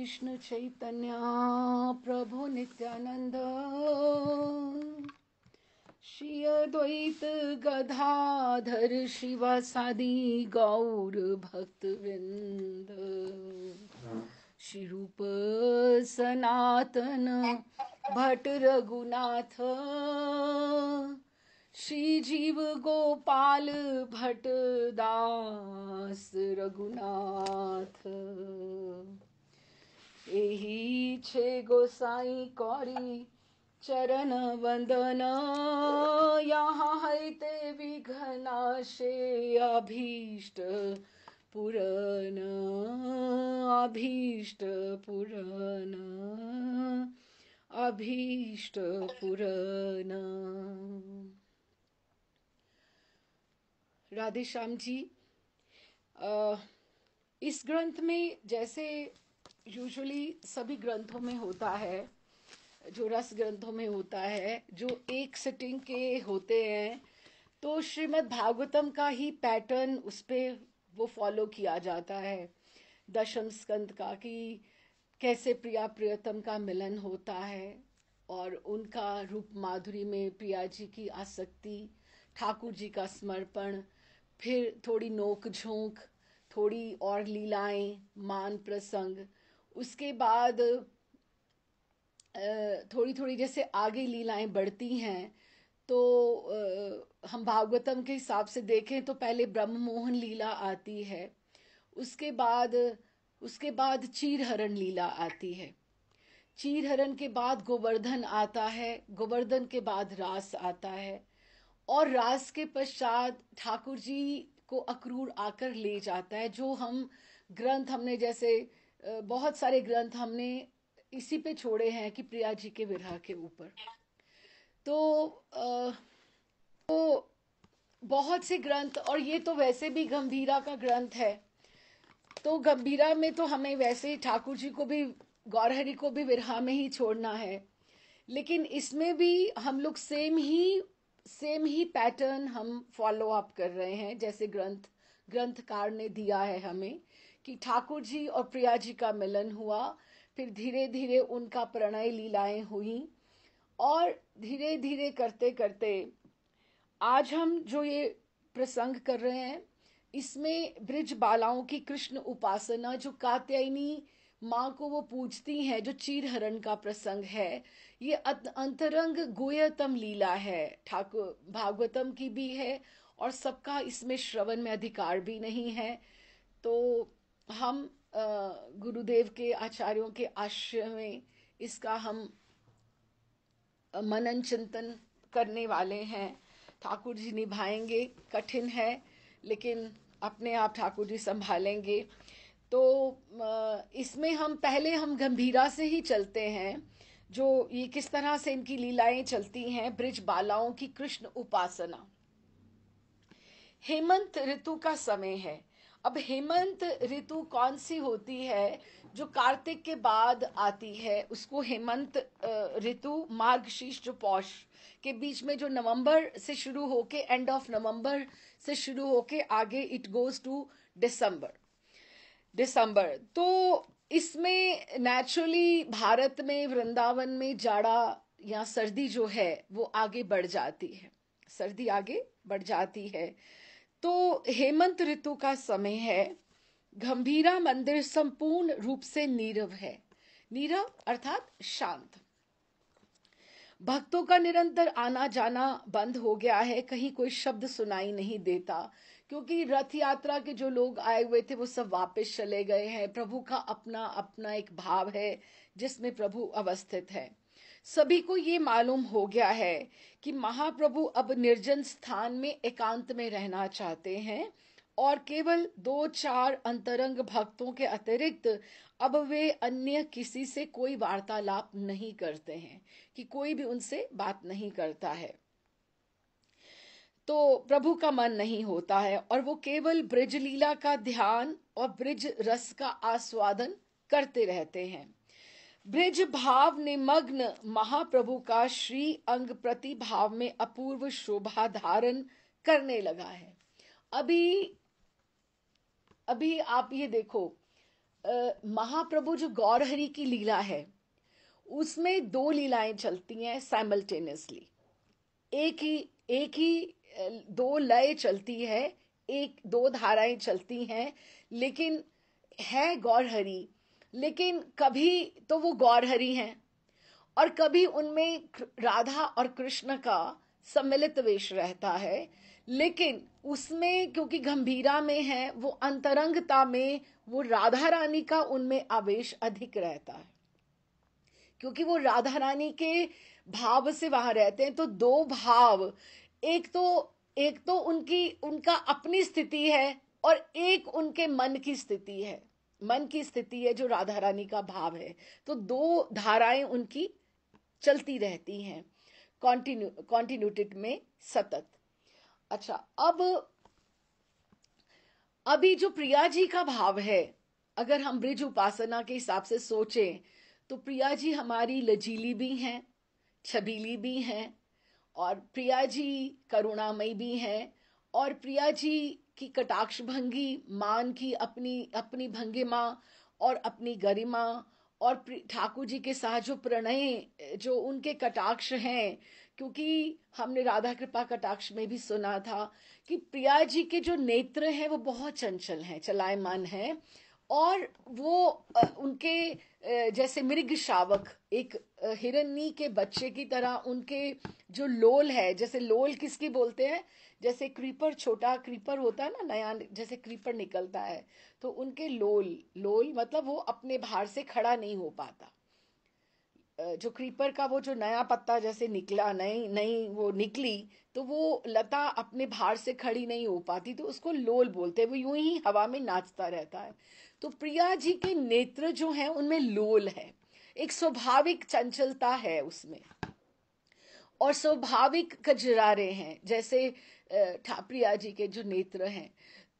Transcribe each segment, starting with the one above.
कृष्ण चैतन्य प्रभु नित्यानंद श्री अद्वैत गदाधर शिवासादि गौर भक्त वृंद श्री रूप सनातन भट्ट रघुनाथ श्री जीव गोपाल भट्ट दास रघुनाथ एही छे गोसाई कौरी चरण वंदन यहाँ हईते विघ्नाशे अभीष्ट पुरन अभीष्ट पुरन अभीष्ट पुरन। राधे श्याम जी, इस ग्रंथ में जैसे यूजुअली सभी ग्रंथों में होता है, जो रस ग्रंथों में होता है, जो एक सिटिंग के होते हैं, तो श्रीमद् भागवतम का ही पैटर्न उस पे वो फॉलो किया जाता है दशम स्कंद का, कि कैसे प्रिया प्रियतम का मिलन होता है और उनका रूप माधुरी में प्रिया जी की आसक्ति, ठाकुर जी का समर्पण, फिर थोड़ी नोक झोंक, थोड़ी और लीलाएं, मान प्रसंग, उसके बाद थोड़ी थोड़ी जैसे आगे लीलाएं बढ़ती हैं तो हम भागवतम के हिसाब से देखें तो पहले ब्रह्म मोहन लीला आती है, उसके बाद चीरहरण लीला आती है, चीरहरण के बाद गोवर्धन आता है, गोवर्धन के बाद रास आता है, और रास के पश्चात ठाकुर जी को अक्रूर आकर ले जाता है। जो हम ग्रंथ हमने जैसे बहुत सारे ग्रंथ हमने इसी पे छोड़े हैं कि प्रिया जी के विरह के ऊपर, तो बहुत से ग्रंथ, और ये तो वैसे भी गंभीरा का ग्रंथ है, तो गंभीरा में तो हमें वैसे ठाकुर जी को भी, गौरहरि को भी विरह में ही छोड़ना है, लेकिन इसमें भी हम लोग सेम ही पैटर्न हम फॉलो अप कर रहे हैं, जैसे ग्रंथकार ने दिया है हमें कि ठाकुर जी और प्रिया जी का मिलन हुआ, फिर धीरे धीरे उनका प्रणय लीलाएं हुई, और धीरे धीरे करते करते आज हम जो ये प्रसंग कर रहे हैं, इसमें ब्रिज बालाओं की कृष्ण उपासना, जो कात्यायनी माँ को वो पूजती हैं, जो चीरहरण का प्रसंग है, ये अंतरंग गुह्यतम लीला है, ठाकुर भागवतम की भी है, और सबका इसमें श्रवण में अधिकार भी नहीं है। तो हम गुरुदेव के आचार्यों के आश्रय में इसका हम मनन चिंतन करने वाले हैं। ठाकुर जी निभाएंगे, कठिन है लेकिन अपने आप ठाकुर जी संभालेंगे। तो इसमें हम गंभीरा से ही चलते हैं, जो ये किस तरह से इनकी लीलाएं चलती हैं, ब्रिज बालाओं की कृष्ण उपासना। हेमंत ऋतु का समय है। अब हेमंत ऋतु कौन सी होती है? जो कार्तिक के बाद आती है उसको हेमंत ऋतु, मार्गशीर्ष जो पौष के बीच में, जो नवंबर से शुरू होके, एंड ऑफ नवंबर से शुरू होके आगे इट गोज टू दिसंबर। तो इसमें नेचुरली भारत में, वृंदावन में जाड़ा या सर्दी जो है वो आगे बढ़ जाती है, सर्दी आगे बढ़ जाती है। तो हेमंत ऋतु का समय है। गंभीरा मंदिर संपूर्ण रूप से नीरव है, नीरव अर्थात शांत। भक्तों का निरंतर आना जाना बंद हो गया है, कहीं कोई शब्द सुनाई नहीं देता, क्योंकि रथ यात्रा के जो लोग आए हुए थे वो सब वापस चले गए हैं। प्रभु का अपना अपना एक भाव है जिसमें प्रभु अवस्थित है। सभी को ये मालूम हो गया है कि महाप्रभु अब निर्जन स्थान में एकांत में रहना चाहते हैं, और केवल 2-4 अंतरंग भक्तों के अतिरिक्त अब वे अन्य किसी से कोई वार्तालाप नहीं करते हैं, कि कोई भी उनसे बात नहीं करता है। तो प्रभु का मन नहीं होता है, और वो केवल ब्रिज लीला का ध्यान और ब्रिज रस का आस्वादन करते रहते हैं। ब्रिज भाव निमग्न महाप्रभु का श्री अंग प्रतिभाव में अपूर्व शोभा धारण करने लगा है। अभी आप ये देखो, महाप्रभु जो गौर हरि की लीला है उसमें दो लीलाएं चलती हैं साइमल्टेनियसली। एक ही दो लय चलती है, एक दो धाराएं चलती हैं, लेकिन है गौर हरि। लेकिन कभी तो वो गौर हरि हैं और कभी उनमें राधा और कृष्ण का सम्मिलित वेश रहता है। लेकिन उसमें क्योंकि गंभीरा में है, वो अंतरंगता में वो राधा रानी का उनमें आवेश अधिक रहता है, क्योंकि वो राधा रानी के भाव से वहां रहते हैं। तो दो भाव, एक तो उनका अपनी स्थिति है और एक उनके मन की स्थिति है। मन की स्थिति है जो राधा रानी का भाव है। तो दो धाराएं उनकी चलती रहती हैं कॉन्टिन्यूटी में सतत। अच्छा, अब अभी जो प्रिया जी का भाव है, अगर हम ब्रिज उपासना के हिसाब से सोचें तो प्रिया जी हमारी लजीली भी हैं, छबीली भी हैं, और प्रिया जी करुणामयी भी हैं, और प्रिया जी की कटाक्ष भंगी, मान की अपनी अपनी भंगिमा और अपनी गरिमा, और ठाकुर जी के साथ जो प्रणय, जो उनके कटाक्ष हैं, क्योंकि हमने राधा कृपा कटाक्ष में भी सुना था कि प्रिया जी के जो नेत्र हैं वो बहुत चंचल हैं, चलायमान हैं, और वो उनके जैसे मृग शावक, एक हिरनी के बच्चे की तरह उनके जो लोल है, जैसे लोल किसकी बोलते हैं, जैसे क्रीपर, छोटा क्रीपर होता है ना, नया जैसे क्रीपर निकलता है, तो उनके लोल, लोल मतलब वो अपने भार से खड़ा नहीं हो पाता। जो क्रीपर का वो जो नया पत्ता जैसे निकला, नई नई वो निकली, तो वो लता अपने भार से खड़ी नहीं हो पाती, तो उसको लोल बोलते हैं। वो यूं ही हवा में नाचता रहता है। तो प्रिया जी के नेत्र जो हैं उनमें लोल है, एक स्वाभाविक चंचलता है उसमें, और स्वाभाविक कजरारे हैं जैसे प्रिया जी के जो नेत्र हैं।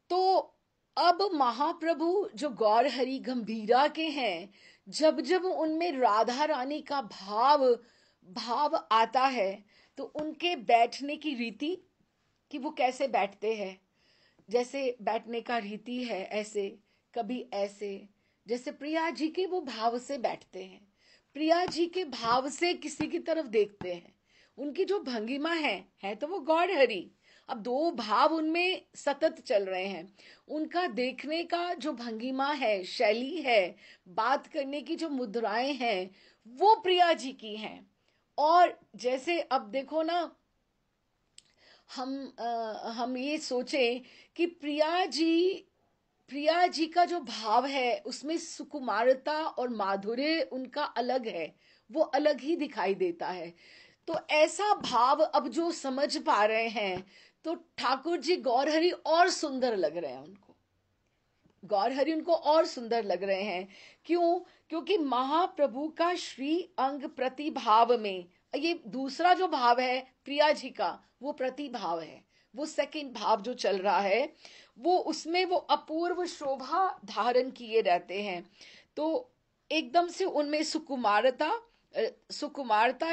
तो अब महाप्रभु जो गौर हरि गंभीरा के हैं, जब जब उनमें राधा रानी का भाव भाव आता है, तो उनके बैठने की रीति, कि वो कैसे बैठते हैं, जैसे बैठने का रीति है ऐसे, कभी ऐसे, जैसे प्रिया जी के वो भाव से बैठते हैं, प्रिया जी के भाव से किसी की तरफ देखते हैं, उनकी जो भंगिमा है तो वो गौर हरि। अब दो भाव उनमें सतत चल रहे हैं। उनका देखने का जो भंगिमा है, शैली है, बात करने की जो मुद्राएं हैं, वो प्रिया जी की हैं। और जैसे अब देखो ना, हम ये सोचें कि प्रिया जी का जो भाव है उसमें सुकुमारता और माधुर्य उनका अलग है, वो अलग ही दिखाई देता है। तो ऐसा भाव अब जो समझ पा रहे हैं, तो ठाकुर जी गौरहरि और सुंदर लग रहे हैं उनको, गौरहरि उनको और सुंदर लग रहे हैं। क्यों? क्योंकि महाप्रभु का श्री अंग प्रतिभाव में, ये दूसरा जो भाव है प्रिया जी का, वो प्रतिभाव है, वो सेकंड भाव जो चल रहा है, वो उसमें वो अपूर्व शोभा धारण किए रहते हैं। तो एकदम से उनमें सुकुमारता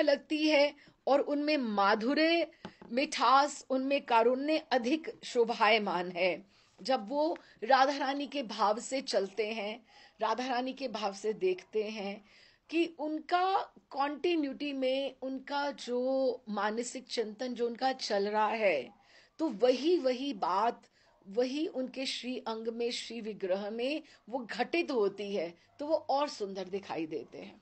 लगती है, और उनमें माधुर्य, मिठास, उनमें कारुण्य अधिक शोभायमान है। जब वो राधा रानी के भाव से चलते हैं, राधा रानी के भाव से देखते हैं, कि उनका कॉन्टिन्यूटी में उनका जो मानसिक चिंतन जो उनका चल रहा है, तो वही वही बात, वही उनके श्री अंग में, श्री विग्रह में वो घटित होती है, तो वो और सुंदर दिखाई देते हैं।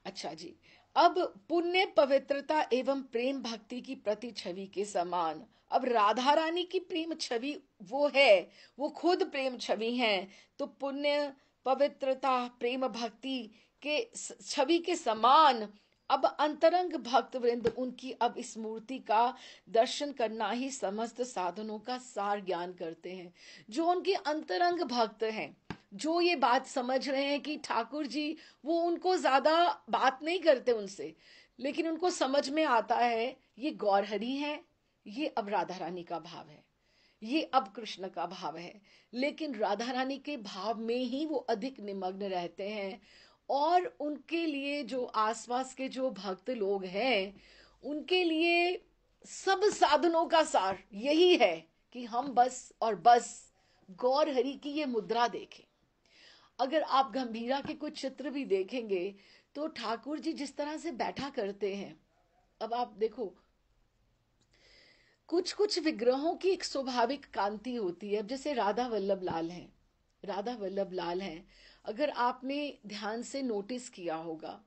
अच्छा जी, अब पुण्य, पवित्रता एवं प्रेम भक्ति की प्रति छवि के समान, अब राधा रानी की प्रेम छवि वो है, वो खुद प्रेम छवि हैं, तो पुण्य, पवित्रता, प्रेम भक्ति के छवि के समान अब अंतरंग भक्त वृंद उनकी अब इस मूर्ति का दर्शन करना ही समस्त साधनों का सार ज्ञान करते हैं। जो उनके अंतरंग भक्त हैं, जो ये बात समझ रहे हैं कि ठाकुर जी, वो उनको ज्यादा बात नहीं करते उनसे, लेकिन उनको समझ में आता है ये गौरहरि है, ये अब राधा रानी का भाव है, ये अब कृष्ण का भाव है, लेकिन राधा रानी के भाव में ही वो अधिक निमग्न रहते हैं। और उनके लिए जो आसपास के जो भक्त लोग हैं, उनके लिए सब साधनों का सार यही है कि हम बस और बस गौर हरि की ये मुद्रा देखें, अगर आप गंभीरा के कुछ चित्र भी देखेंगे तो ठाकुर जी जिस तरह से बैठा करते हैं, अब आप देखो, कुछ कुछ विग्रहों की एक स्वाभाविक कांति होती है। अब जैसे राधा वल्लभ लाल हैं, राधा वल्लभ लाल हैं, अगर आपने ध्यान से नोटिस किया होगा,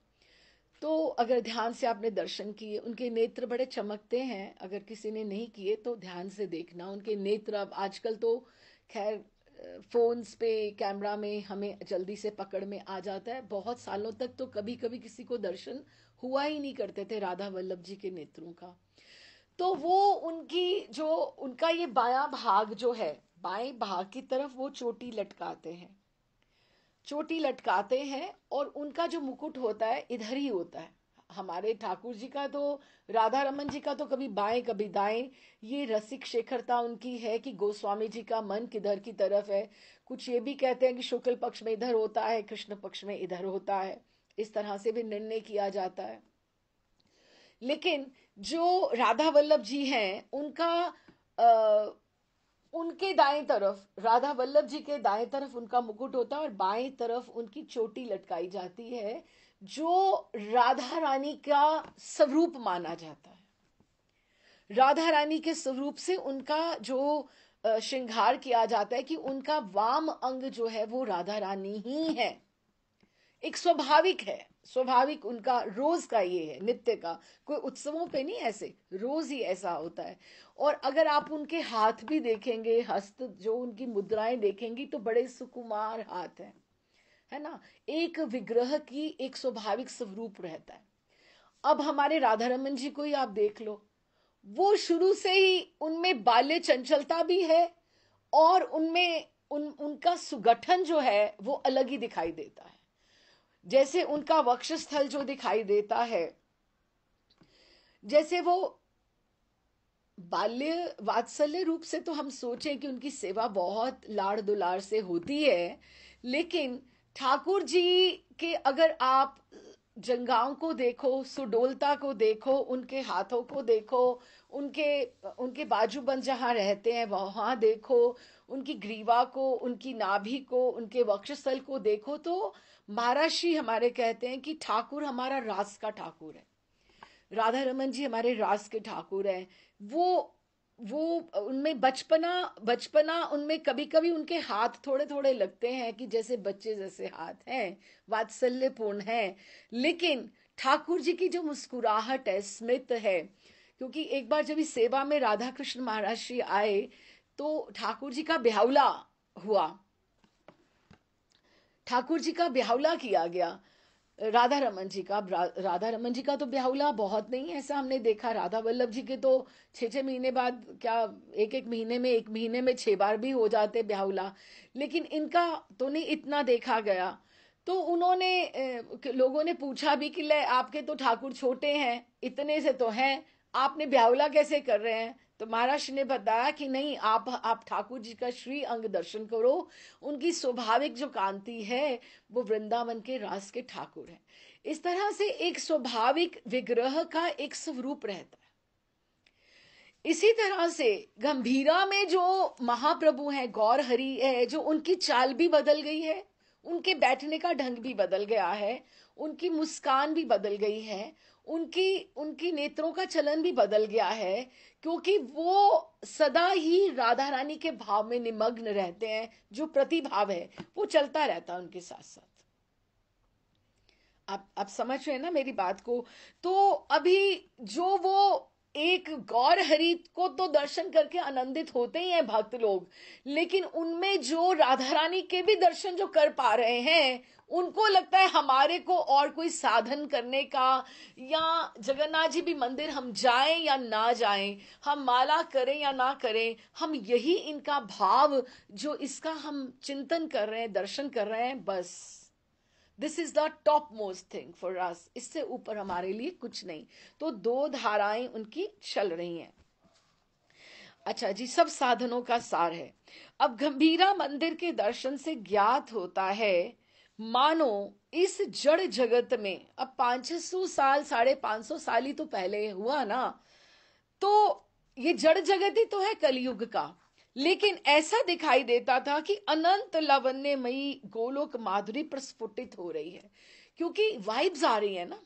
तो अगर ध्यान से आपने दर्शन किए, उनके नेत्र बड़े चमकते हैं। अगर किसी ने नहीं किए तो ध्यान से देखना उनके नेत्र। अब आजकल तो खैर फोन्स पे कैमरा में हमें जल्दी से पकड़ में आ जाता है। बहुत सालों तक तो कभी कभी किसी को दर्शन हुआ ही नहीं करते थे राधा वल्लभ जी के नेत्रों का। तो वो उनकी जो उनका ये बायां भाग जो है, बाएं भाग की तरफ वो चोटी लटकाते हैं, चोटी लटकाते हैं, और उनका जो मुकुट होता है इधर ही होता है। हमारे ठाकुर जी का तो, राधा रमन जी का तो कभी बाएं कभी दाएं। ये रसिक शेखरता उनकी है कि गोस्वामी जी का मन किधर की तरफ है। कुछ ये भी कहते हैं कि शुक्ल पक्ष में इधर होता है, कृष्ण पक्ष में इधर होता है। इस तरह से भी निर्णय किया जाता है। लेकिन जो राधा वल्लभ जी हैं, उनके दाएं तरफ, राधा वल्लभ जी के दाएं तरफ उनका मुकुट होता है और बाएं तरफ उनकी चोटी लटकाई जाती है, जो राधा रानी का स्वरूप माना जाता है। राधा रानी के स्वरूप से उनका जो श्रृंगार किया जाता है कि उनका वाम अंग जो है वो राधा रानी ही है। एक स्वाभाविक है, स्वाभाविक उनका रोज का ये है, नित्य का। कोई उत्सवों पे नहीं, ऐसे रोज ही ऐसा होता है। और अगर आप उनके हाथ भी देखेंगे, हस्त जो उनकी मुद्राएं देखेंगी, तो बड़े सुकुमार हाथ हैं, है ना। एक विग्रह की एक स्वाभाविक स्वरूप रहता है। अब हमारे राधा रमन जी को ही आप देख लो, वो शुरू से ही उनमें बाल्य चंचलता भी है, और उनमें उनका सुगठन जो है वो अलग ही दिखाई देता है। जैसे उनका वक्षस्थल जो दिखाई देता है, जैसे वो बाल्य वात्सल्य रूप से तो हम सोचें कि उनकी सेवा बहुत लाड़ दुलार से होती है, लेकिन ठाकुर जी के अगर आप जंगाओं को देखो, सुडोलता को देखो, उनके हाथों को देखो, उनके उनके बाजूबंद जहां रहते हैं वहां देखो, उनकी ग्रीवा को, उनकी नाभि को, उनके वक्षस्थल को देखो, तो महाराज श्री हमारे कहते हैं कि ठाकुर हमारा रास का ठाकुर है। राधा रमन जी हमारे रास के ठाकुर हैं। वो उनमें बचपना बचपना उनमें कभी कभी उनके हाथ थोड़े थोड़े लगते हैं कि जैसे बच्चे जैसे हाथ हैं, वात्सल्यपूर्ण हैं। लेकिन ठाकुर जी की जो मुस्कुराहट है, स्मित है, क्योंकि एक बार जब इस सेवा में राधा कृष्ण महाराज श्री आए तो ठाकुर जी का ब्याहुला हुआ, ठाकुर जी का ब्याहुला किया गया। राधा रमन जी का, राधा रमन जी का तो ब्याहुला बहुत नहीं ऐसा हमने देखा। राधा वल्लभ जी के तो 6-6 महीने बाद, क्या एक एक महीने में, एक महीने में 6 बार भी हो जाते ब्याहुला। लेकिन इनका तो नहीं इतना देखा गया। तो उन्होंने, लोगों ने पूछा भी कि ले आपके तो ठाकुर छोटे हैं, इतने से तो हैं, आपने ब्याहुला कैसे कर रहे हैं। तो महाराज ने बताया कि नहीं, आप ठाकुर जी का श्री अंग दर्शन करो। उनकी स्वाभाविक जो कांति है वो वृंदावन के रास के ठाकुर है। इस तरह से एक स्वाभाविक विग्रह का एक स्वरूप रहता है। इसी तरह से गंभीरा में जो महाप्रभु हैं, गौर हरि है, जो उनकी चाल भी बदल गई है, उनके बैठने का ढंग भी बदल गया है, उनकी मुस्कान भी बदल गई है, उनकी उनकी नेत्रों का चलन भी बदल गया है, क्योंकि वो सदा ही राधा रानी के भाव में निमग्न रहते हैं। जो प्रतिभाव है वो चलता रहता है उनके साथ साथ। आप समझ रहे हैं ना मेरी बात को। तो अभी जो वो एक गौर हरि को तो दर्शन करके आनंदित होते ही हैं भक्त लोग, लेकिन उनमें जो राधा रानी के भी दर्शन जो कर पा रहे हैं, उनको लगता है हमारे को और कोई साधन करने का, या जगन्नाथ जी भी मंदिर हम जाएं या ना जाएं, हम माला करें या ना करें, हम यही इनका भाव जो इसका हम चिंतन कर रहे हैं, दर्शन कर रहे हैं, बस this is the top most thing for us. इससे ऊपर हमारे लिए कुछ नहीं। तो दो धाराएं उनकी चल रही हैं। अच्छा जी, सब साधनों का सार है। अब गंभीरा मंदिर के दर्शन से ज्ञात होता है, मानो इस जड़ जगत में, अब 500-600 साल, 550 साल ही तो पहले हुआ ना, तो ये जड़ जगत ही तो है कलयुग का। लेकिन ऐसा दिखाई देता था कि अनंत लावण्यमयी गोलोक माधुरी प्रस्फुटित हो रही है, क्योंकि वाइब्स आ रही है ना,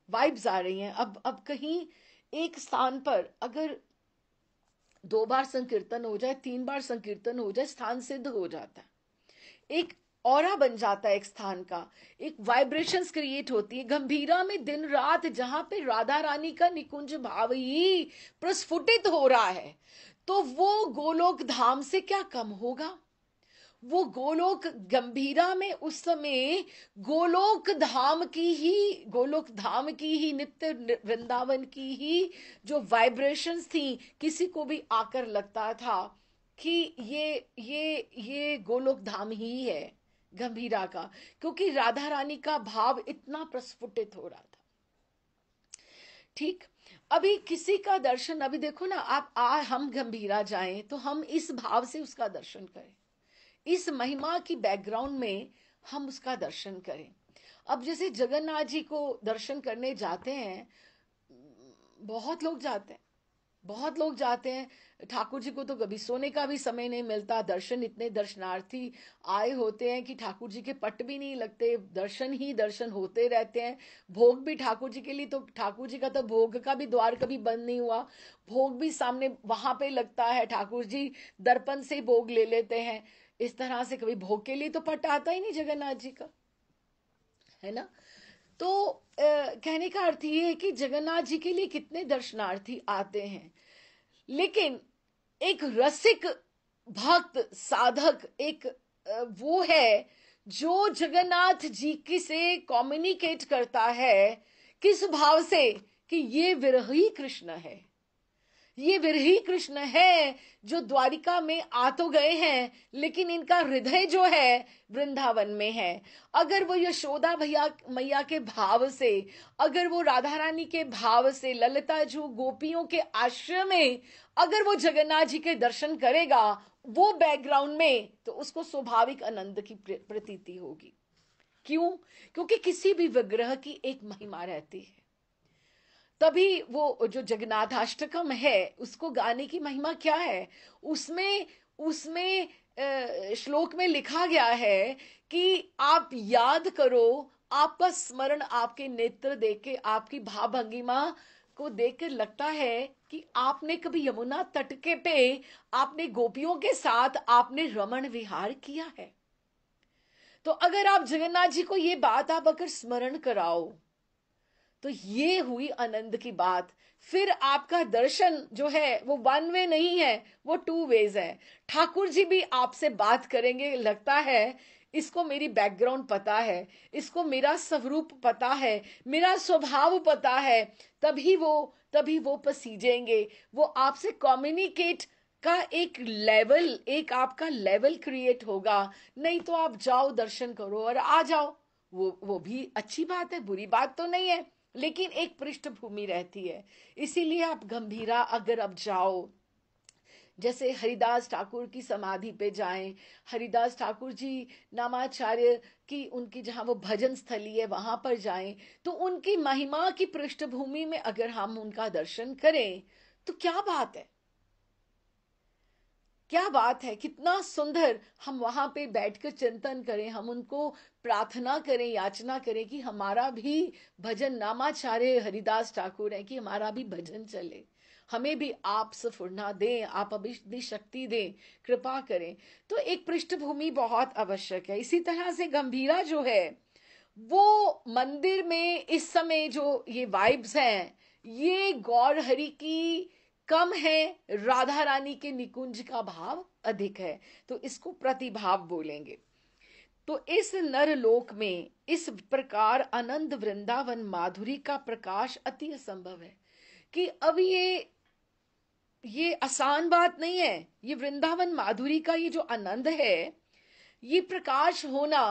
वाइब्स आ रही हैं। अब कहीं एक स्थान पर अगर 2 बार संकीर्तन हो जाए, 3 बार संकीर्तन हो जाए, स्थान सिद्ध हो जाता है, एक ऑरा बन जाता है एक स्थान का, एक वाइब्रेशंस क्रिएट होती है। गंभीरा में दिन रात जहां पे राधा रानी का निकुंज भाव ही प्रस्फुटित हो रहा है, तो वो गोलोक धाम से क्या कम होगा। वो गोलोक गंभीरा में उस समय गोलोक धाम की ही नित्य वृंदावन की ही जो वाइब्रेशंस थी, किसी को भी आकर लगता था कि ये गोलोक धाम ही है गंभीरा का, क्योंकि राधा रानी का भाव इतना प्रस्फुटित हो रहा था। ठीक, अभी किसी का दर्शन, अभी देखो ना आप, हम गंभीरा जाएं तो हम इस भाव से उसका दर्शन करें, इस महिमा की बैकग्राउंड में हम उसका दर्शन करें। अब जैसे जगन्नाथ जी को दर्शन करने जाते हैं, बहुत लोग जाते हैं, बहुत लोग जाते हैं। ठाकुर जी को तो कभी सोने का भी समय नहीं मिलता, दर्शन, इतने दर्शनार्थी आए होते हैं कि ठाकुर जी के पट भी नहीं लगते, दर्शन ही दर्शन होते रहते हैं। भोग भी ठाकुर जी के लिए, तो ठाकुर जी का तो भोग का भी द्वार कभी बंद नहीं हुआ, भोग भी सामने वहां पे लगता है, ठाकुर जी दर्पण से भोग ले लेते हैं। इस तरह से कभी भोग के लिए तो पट आता ही नहीं जगन्नाथ जी का, है ना। तो कहने का अर्थ ये है कि जगन्नाथ जी के लिए कितने दर्शनार्थी आते हैं, लेकिन एक रसिक भक्त साधक, एक वो है जो जगन्नाथ जी की से कम्युनिकेट करता है, किस भाव से कि ये विरही कृष्ण है, ये विरही कृष्ण है जो द्वारिका में आ तो गए हैं, लेकिन इनका हृदय जो है वृंदावन में है। अगर वो यशोदा भैया मैया के भाव से, अगर वो राधा रानी के भाव से, ललिता जो गोपियों के आश्रय में अगर वो जगन्नाथ जी के दर्शन करेगा वो बैकग्राउंड में, तो उसको स्वाभाविक आनंद की प्रतीति होगी। क्यों? क्योंकि किसी भी विग्रह की एक महिमा रहती है, तभी वो जो जगन्नाथाष्टकम है उसको गाने की महिमा क्या है। उसमें उसमें श्लोक में लिखा गया है कि आप याद करो, आपका स्मरण, आपके नेत्र देख के, आपकी भाव भंगिमा को देखकर लगता है कि आपने कभी यमुना तट के पे आपने गोपियों के साथ आपने रमण विहार किया है। तो अगर आप जगन्नाथ जी को ये बात आप अगर स्मरण कराओ, तो ये हुई आनंद की बात। फिर आपका दर्शन जो है वो 1 वे नहीं है, वो 2 वेज है। ठाकुर जी भी आपसे बात करेंगे, लगता है इसको मेरी बैकग्राउंड पता है, इसको मेरा स्वरूप पता है, मेरा स्वभाव पता है, तभी वो पसीजेंगे, वो आपसे कम्युनिकेट का एक लेवल, एक आपका लेवल क्रिएट होगा। नहीं तो आप जाओ दर्शन करो और आ जाओ, वो भी अच्छी बात है, बुरी बात तो नहीं है, लेकिन एक पृष्ठभूमि रहती है। इसीलिए आप गंभीरा अगर अब जाओ, जैसे हरिदास ठाकुर की समाधि पे जाएं, हरिदास ठाकुर जी नामाचार्य की उनकी जहां वो भजन स्थली है वहां पर जाएं, तो उनकी महिमा की पृष्ठभूमि में अगर हम उनका दर्शन करें तो क्या बात है, क्या बात है, कितना सुंदर। हम वहां पे बैठकर चिंतन करें, हम उनको प्रार्थना करें, याचना करें कि हमारा भी भजन, नामाचार्य हरिदास ठाकुर है, कि हमारा भी भजन चले, हमें भी आप स्फुरना दें, आप अभी शक्ति दें, कृपा करें। तो एक पृष्ठभूमि बहुत आवश्यक है। इसी तरह से गंभीरा जो है वो मंदिर में इस समय जो ये वाइब्स हैं, ये गौर हरि की कम है, राधा रानी के निकुंज का भाव अधिक है, तो इसको प्रतिभाव बोलेंगे। तो इस नरलोक में इस प्रकार आनंद वृंदावन माधुरी का प्रकाश अति असंभव है, कि अब ये आसान बात नहीं है। ये वृंदावन माधुरी का ये जो आनंद है, ये प्रकाश होना,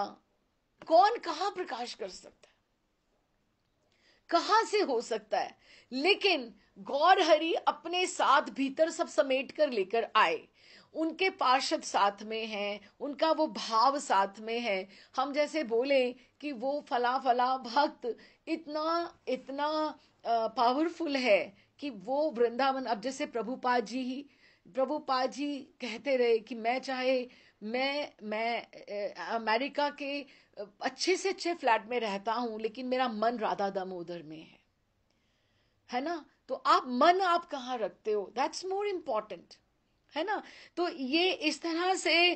कौन कहां प्रकाश कर सकता है, कहां से हो सकता है। लेकिन गौर हरि अपने साथ भीतर सब समेट कर लेकर आए, उनके पार्षद साथ में हैं, उनका वो भाव साथ में है। हम जैसे बोले कि वो फला फला भक्त इतना इतना पावरफुल है कि वो वृंदावन, अब जैसे प्रभुपाद जी ही प्रभुपाद जी कहते रहे कि मैं चाहे मैं अमेरिका के अच्छे से अच्छे फ्लैट में रहता हूं, लेकिन मेरा मन राधा दामोदर में है ना। तो आप मन आप कहाँ रखते हो, दैट्स मोर इम्पॉर्टेंट, है ना। तो ये इस तरह से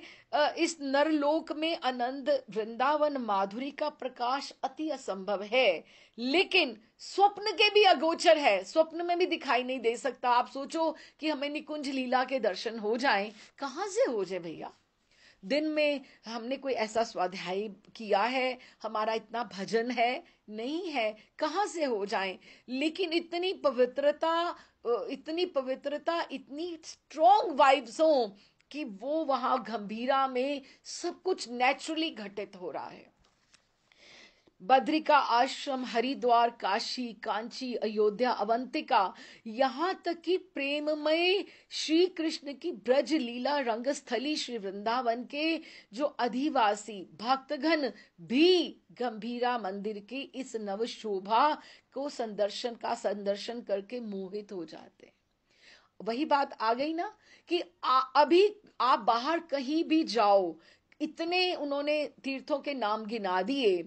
इस नरलोक में आनंद वृंदावन माधुरी का प्रकाश अति असंभव है, लेकिन स्वप्न के भी अगोचर है, स्वप्न में भी दिखाई नहीं दे सकता। आप सोचो कि हमें निकुंज लीला के दर्शन हो जाएं, कहां से हो जाए भैया। दिन में हमने कोई ऐसा स्वाध्याय किया है, हमारा इतना भजन है नहीं है, कहां से हो जाए। लेकिन इतनी पवित्रता, इतनी स्ट्रॉन्ग वाइब्स हो कि वो वहां गंभीरा में सब कुछ नेचुरली घटित हो रहा है। बद्रिका आश्रम, हरिद्वार, काशी, कांची, अयोध्या, अवंतिका, यहां तक कि प्रेममय श्री कृष्ण की ब्रज लीला रंगस्थली श्री वृंदावन के जो अधिवासी भक्तगण भी गंभीरा मंदिर की इस नव शोभा को संदर्शन करके मोहित हो जाते। वही बात आ गई ना कि अभी आप बाहर कहीं भी जाओ, इतने उन्होंने तीर्थों के नाम गिना दिए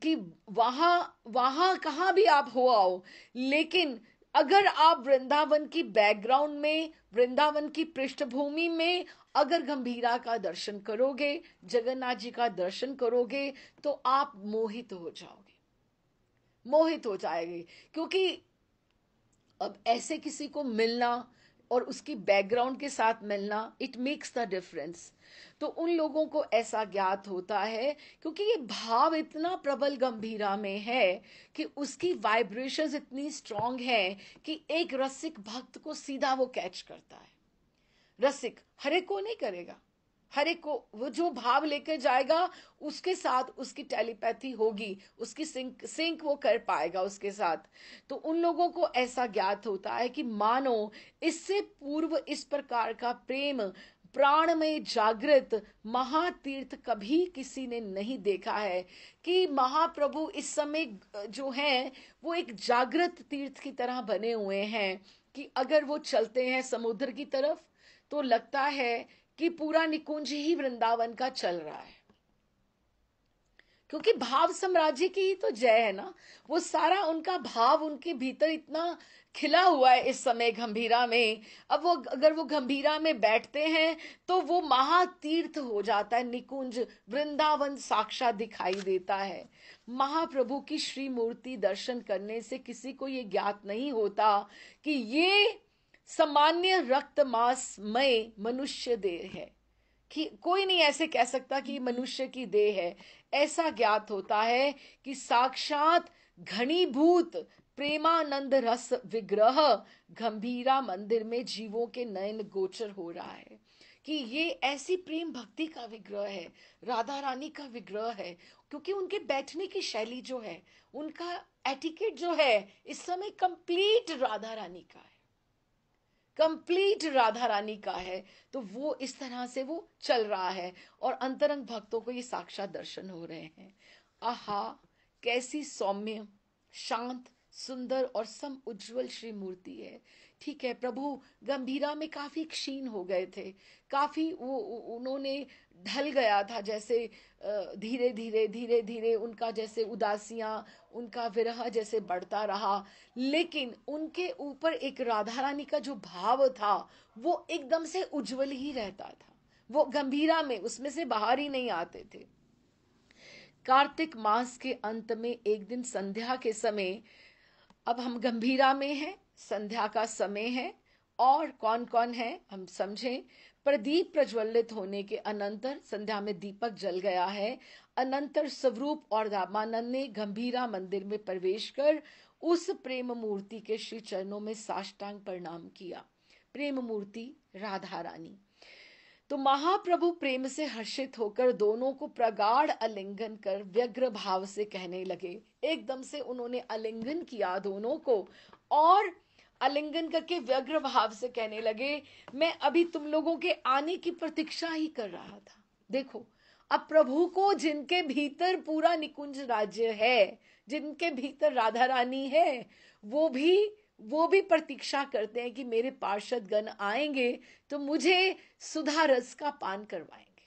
कि वहां वहां कहां भी आप हो आओ, लेकिन अगर आप वृंदावन की बैकग्राउंड में, वृंदावन की पृष्ठभूमि में अगर गंभीरा का दर्शन करोगे, जगन्नाथ जी का दर्शन करोगे, तो आप मोहित हो जाओगे, मोहित हो जाएंगे। क्योंकि अब ऐसे किसी को मिलना और उसकी बैकग्राउंड के साथ मिलना, इट मेक्स द डिफरेंस। तो उन लोगों को ऐसा ज्ञात होता है, क्योंकि ये भाव इतना प्रबल गंभीरा में है कि उसकी वाइब्रेशंस इतनी स्ट्रांग है कि एक रसिक भक्त को सीधा वो कैच करता है। रसिक हर एक को नहीं करेगा, हर एक को वो जो भाव लेकर जाएगा उसके साथ उसकी टेलीपैथी होगी, उसकी सिंक वो कर पाएगा उसके साथ। तो उन लोगों को ऐसा ज्ञात होता है कि मानो इससे पूर्व इस प्रकार का प्रेम प्राण में जागृत महातीर्थ कभी किसी ने नहीं देखा है। कि महाप्रभु इस समय जो हैं वो एक जागृत तीर्थ की तरह बने हुए हैं, कि अगर वो चलते हैं समुद्र की तरफ तो लगता है कि पूरा निकुंज ही वृंदावन का चल रहा है। क्योंकि भाव साम्राज्य की ही तो जय है ना, वो सारा उनका भाव उनके भीतर इतना खिला हुआ है इस समय गंभीरा में। अब वो अगर वो गंभीरा में बैठते हैं तो वो महातीर्थ हो जाता है, निकुंज वृंदावन साक्षात दिखाई देता है। महाप्रभु की श्री मूर्ति दर्शन करने से किसी को ये ज्ञात नहीं होता कि ये सामान्य रक्त मांस मय मनुष्य देह है, कि कोई नहीं ऐसे कह सकता कि मनुष्य की देह है। ऐसा ज्ञात होता है कि साक्षात घनीभूत प्रेमानंद रस विग्रह गंभीरा मंदिर में जीवों के नयन गोचर हो रहा है, कि ये ऐसी प्रेम भक्ति का विग्रह है, राधा रानी का विग्रह है। क्योंकि उनके बैठने की शैली जो है, उनका एटिकेट जो है इस समय कंप्लीट राधा रानी का है, कंप्लीट राधा रानी का है। तो वो इस तरह से वो चल रहा है और अंतरंग भक्तों को ये साक्षात दर्शन हो रहे हैं। आहा, कैसी सौम्य, शांत, सुंदर और सम उज्जवल श्री मूर्ति है। ठीक है, प्रभु गंभीरा में काफी क्षीण हो गए थे, काफी वो उन्होंने ढल गया था, जैसे धीरे धीरे धीरे धीरे उनका जैसे उदासियां, उनका विरह जैसे बढ़ता रहा। लेकिन उनके ऊपर एक राधा रानी का जो भाव था वो एकदम से उज्जवल ही रहता था, वो गंभीरा में उसमें से बाहर ही नहीं आते थे। कार्तिक मास के अंत में एक दिन संध्या के समय, अब हम गंभीरा में हैं, संध्या का समय है, और कौन कौन है हम समझें। प्रदीप प्रज्वलित होने के अनंतर संध्या में दीपक जल गया है। अनंतर स्वरूप और रामानंद ने गंभीरा मंदिर में प्रवेश कर उस प्रेम मूर्ति के श्री चरणों में साष्टांग प्रणाम किया। प्रेम मूर्ति राधा रानी। तो महाप्रभु प्रेम से हर्षित होकर दोनों को प्रगाढ़ आलिंगन कर व्यग्र भाव से कहने लगे। एकदम से उन्होंने आलिंगन किया दोनों को, और आलिंगन करके व्यग्र भाव से कहने लगे, मैं अभी तुम लोगों के आने की प्रतीक्षा ही कर रहा था। देखो, अब प्रभु को जिनके भीतर पूरा निकुंज राज्य है, जिनके भीतर राधा रानी है, वो भी वो भी प्रतीक्षा करते हैं कि मेरे पार्षद गण आएंगे तो मुझे सुधा रस का पान करवाएंगे।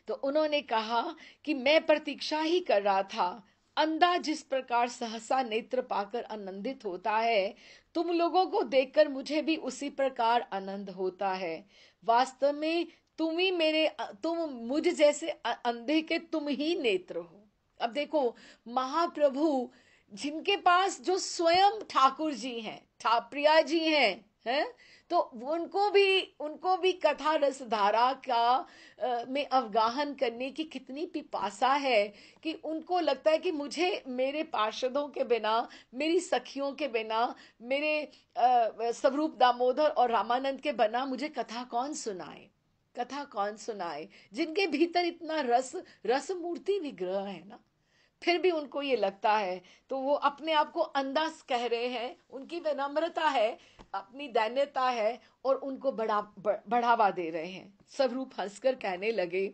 तो उन्होंने कहा कि मैं प्रतीक्षा ही कर रहा था। अंधा जिस प्रकार सहसा नेत्र पाकर आनंदित होता है, तुम लोगों को देखकर मुझे भी उसी प्रकार आनंद होता है। वास्तव में तुम मुझ जैसे अंधे के तुम ही नेत्र हो। अब देखो, महाप्रभु जिनके पास जो स्वयं ठाकुर जी हैं, प्रिया जी हैं, तो उनको भी कथा रस धारा का में अवगाहन करने की कितनी पिपासा है कि उनको लगता है कि मुझे मेरे पार्षदों के बिना, मेरी सखियों के बिना, मेरे स्वरूप दामोदर और रामानंद के बिना मुझे कथा कौन सुनाए, कथा कौन सुनाए, जिनके भीतर इतना रस मूर्ति विग्रह है ना। फिर भी उनको ये लगता है, तो वो अपने आप को अंधा कह रहे हैं। उनकी विनम्रता है, अपनी दैन्यता है, और उनको बढ़ावा दे रहे हैं। स्वरूप हंसकर कहने लगे,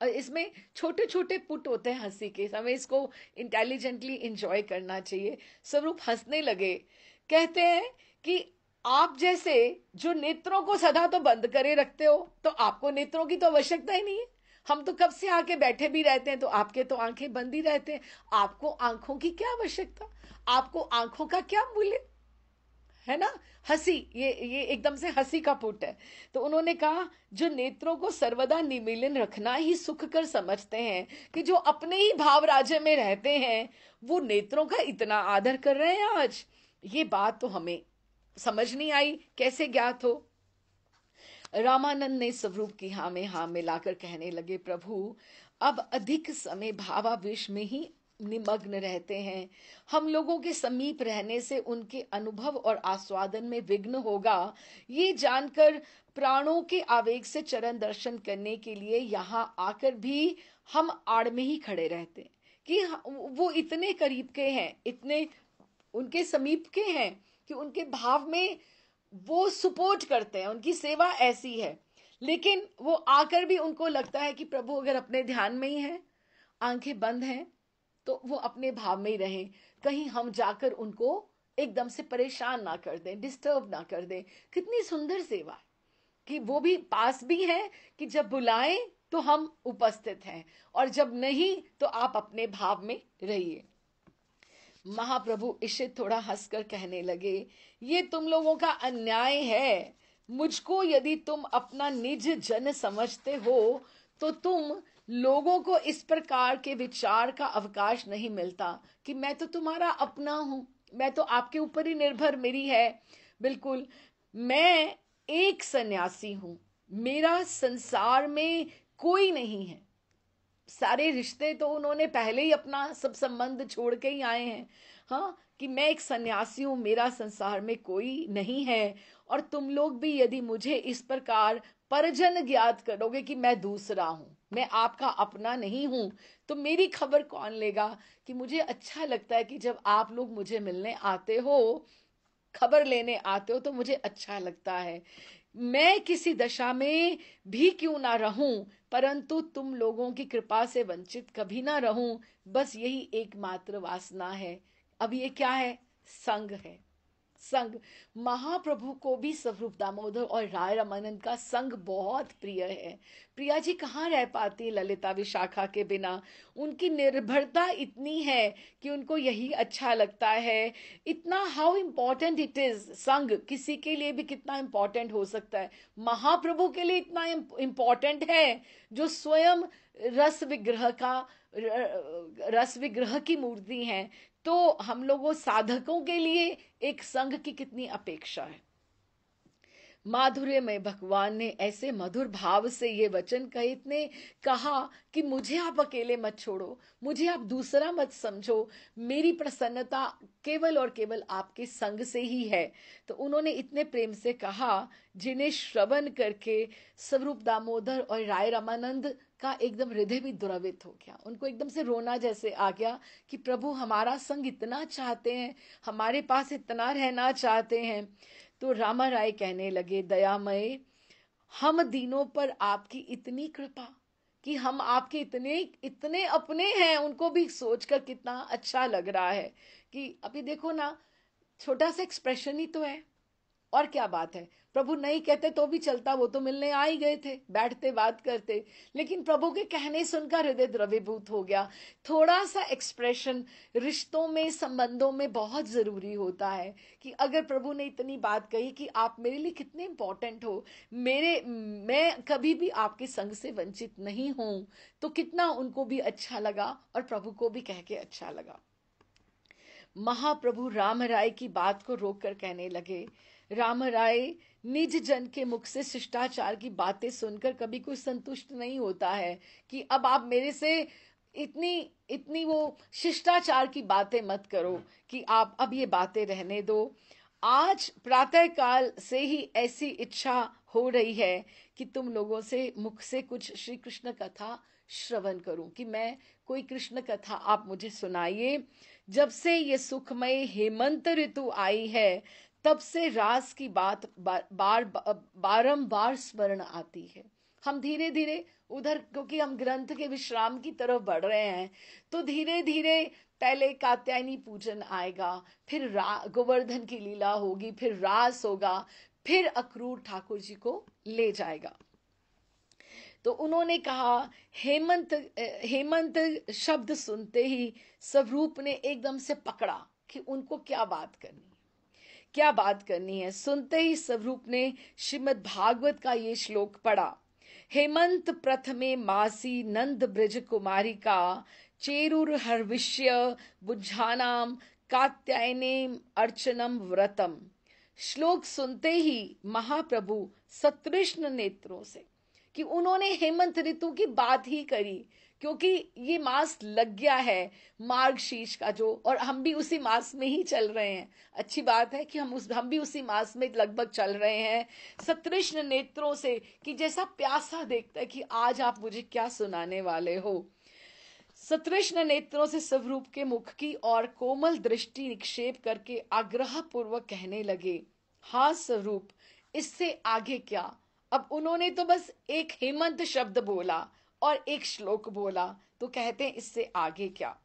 इसमें छोटे छोटे पुट होते हैं हंसी के, हमें इसको इंटेलिजेंटली एंजॉय करना चाहिए। स्वरूप हंसने लगे, कहते हैं कि आप जैसे जो नेत्रों को सदा तो बंद करे रखते हो, तो आपको नेत्रों की तो आवश्यकता ही नहीं है। हम तो कब से आके बैठे भी रहते हैं, तो आपके तो आंखें बंद ही रहते हैं। आपको आंखों की क्या आवश्यकता, आपको आंखों का क्या मूल्य, है ना। हंसी, ये एकदम से हंसी का पुट है। तो उन्होंने कहा, जो नेत्रों को सर्वदा निमीलिन रखना ही सुख कर समझते हैं, कि जो अपने ही भाव राज्य में रहते हैं, वो नेत्रों का इतना आदर कर रहे हैं आज। ये बात तो हमें समझ नहीं आई, कैसे ज्ञात हो। रामानंद ने स्वरूप की हाँ में हाँ मिलाकर कहने लगे, प्रभु अब अधिक समय भावावेश में ही निमग्न रहते हैं। हम लोगों के समीप रहने से उनके अनुभव और आस्वादन में विघ्न होगा, ये जानकर प्राणों के आवेग से चरण दर्शन करने के लिए यहाँ आकर भी हम आड़ में ही खड़े रहते हैं। कि वो इतने करीब के हैं, इतने उनके समीप के हैं कि उनके भाव में वो सपोर्ट करते हैं, उनकी सेवा ऐसी है। लेकिन वो आकर भी उनको लगता है कि प्रभु अगर अपने ध्यान में ही है, आंखें बंद हैं, तो वो अपने भाव में ही रहें, कहीं हम जाकर उनको एकदम से परेशान ना कर दें, डिस्टर्ब ना कर दें। कितनी सुंदर सेवा है कि वो भी पास भी है, कि जब बुलाएं तो हम उपस्थित हैं, और जब नहीं तो आप अपने भाव में रहिए। महाप्रभु इशित थोड़ा हंसकर कहने लगे, ये तुम लोगों का अन्याय है। मुझको यदि तुम अपना निज जन समझते हो, तो तुम लोगों को इस प्रकार के विचार का अवकाश नहीं मिलता कि मैं तो तुम्हारा अपना हूं, मैं तो आपके ऊपर ही निर्भर मेरी है। बिल्कुल, मैं एक सन्यासी हूं, मेरा संसार में कोई नहीं है। सारे रिश्ते तो उन्होंने पहले ही अपना सब संबंध छोड़ के ही आए हैं। हाँ, कि मैं एक सन्यासी हूं, मेरा संसार में कोई नहीं है। और तुम लोग भी यदि मुझे इस प्रकार परजन ज्ञात करोगे कि मैं दूसरा हूं, मैं आपका अपना नहीं हूं, तो मेरी खबर कौन लेगा। कि मुझे अच्छा लगता है कि जब आप लोग मुझे मिलने आते हो, खबर लेने आते हो, तो मुझे अच्छा लगता है। मैं किसी दशा में भी क्यों ना रहूं, परंतु तुम लोगों की कृपा से वंचित कभी ना रहूं, बस यही एकमात्र वासना है। अब ये क्या है, संग है, संग। महाप्रभु को भी स्वरूप दामोदर और राय रामानंद का संग बहुत प्रिय है। प्रिया जी कहाँ रह पाती ललिता विशाखा के बिना। उनकी निर्भरता इतनी है कि उनको यही अच्छा लगता है। इतना हाउ इम्पोर्टेंट इट इज, संग किसी के लिए भी कितना इम्पोर्टेंट हो सकता है, महाप्रभु के लिए इतना इम्पोर्टेंट है, जो स्वयं रस विग्रह का रस विग्रह की मूर्ति है। तो हम लोगों साधकों के लिए एक संघ की कितनी अपेक्षा है। माधुर्य में भगवान ने ऐसे मधुर भाव से ये वचन कहे, इतने कहा कि मुझे आप अकेले मत छोड़ो, मुझे आप दूसरा मत समझो, मेरी प्रसन्नता केवल और केवल आपके संग से ही है। तो उन्होंने इतने प्रेम से कहा, जिन्हें श्रवण करके स्वरूप दामोदर और राय रामानंद का एकदम हृदय भी द्रवित हो गया। उनको एकदम से रोना जैसे आ गया कि प्रभु हमारा संग इतना चाहते हैं, हमारे पास इतना रहना चाहते हैं। तो रामा राय कहने लगे, दयामय, हम दीनों पर आपकी इतनी कृपा कि हम आपके इतने इतने अपने हैं, उनको भी सोचकर कितना अच्छा लग रहा है। कि अभी देखो ना, छोटा सा एक्सप्रेशन ही तो है, और क्या बात है। प्रभु नहीं कहते तो भी चलता, वो तो मिलने आ ही गए थे, बैठते बात करते, लेकिन प्रभु के कहने सुनकर हृदय द्रवीभूत हो गया। थोड़ा सा एक्सप्रेशन रिश्तों में, संबंधों में बहुत जरूरी होता है कि अगर प्रभु ने इतनी बात कही कि आप मेरे लिए कितने इंपॉर्टेंट हो, मैं कभी भी आपके संग से वंचित नहीं हूं, तो कितना उनको भी अच्छा लगा और प्रभु को भी कह के अच्छा लगा। महाप्रभु राम राय की बात को रोककर कहने लगे, राम राय, निज जन के मुख से शिष्टाचार की बातें सुनकर कभी कोई संतुष्ट नहीं होता है कि अब आप मेरे से इतनी इतनी वो शिष्टाचार की बातें मत करो कि आप अब ये बातें रहने दो। आज प्रातः काल से ही ऐसी इच्छा हो रही है कि तुम लोगों से मुख से कुछ श्री कृष्ण कथा श्रवण करूं, कि मैं कोई कृष्ण कथा आप मुझे सुनाइए। जब से ये सुखमय हेमंत ऋतु आई है, तब से रास की बात बारंबार स्मरण आती है। हम धीरे धीरे उधर, क्योंकि हम ग्रंथ के विश्राम की तरफ बढ़ रहे हैं, तो धीरे धीरे पहले कात्यायनी पूजन आएगा, फिर गोवर्धन की लीला होगी, फिर रास होगा, फिर अक्रूर ठाकुर जी को ले जाएगा। तो उन्होंने कहा, हेमंत हेमंत शब्द सुनते ही स्वरूप ने एकदम से पकड़ा कि उनको क्या बात करनी है, क्या बात करनी है। सुनते ही स्वरूप ने श्रीमद् भागवत का ये श्लोक पढ़ा, हेमंत प्रथमे मासी नंद ब्रज कुमारी का चेरुर हर्विष्य बुझानाम कात्यायने अर्चनम व्रतम। श्लोक सुनते ही महाप्रभु सतृष्ण नेत्रों से, कि उन्होंने हेमंत ऋतु की बात ही करी, क्योंकि ये मास लग गया है मार्गशीर्ष का जो, और हम भी उसी मास में ही चल रहे हैं। अच्छी बात है कि हम भी उसी मास में लगभग चल रहे हैं। सतृष्ण नेत्रों से, कि जैसा प्यासा देखता है कि आज आप मुझे क्या सुनाने वाले हो। सतृष्ण नेत्रों से स्वरूप के मुख की और कोमल दृष्टि निक्षेप करके आग्रह पूर्वक कहने लगे, हाँ स्वरूप, इससे आगे क्या। अब उन्होंने तो बस एक हेमंत शब्द बोला और एक श्लोक बोला, तो कहते हैं इससे आगे क्या।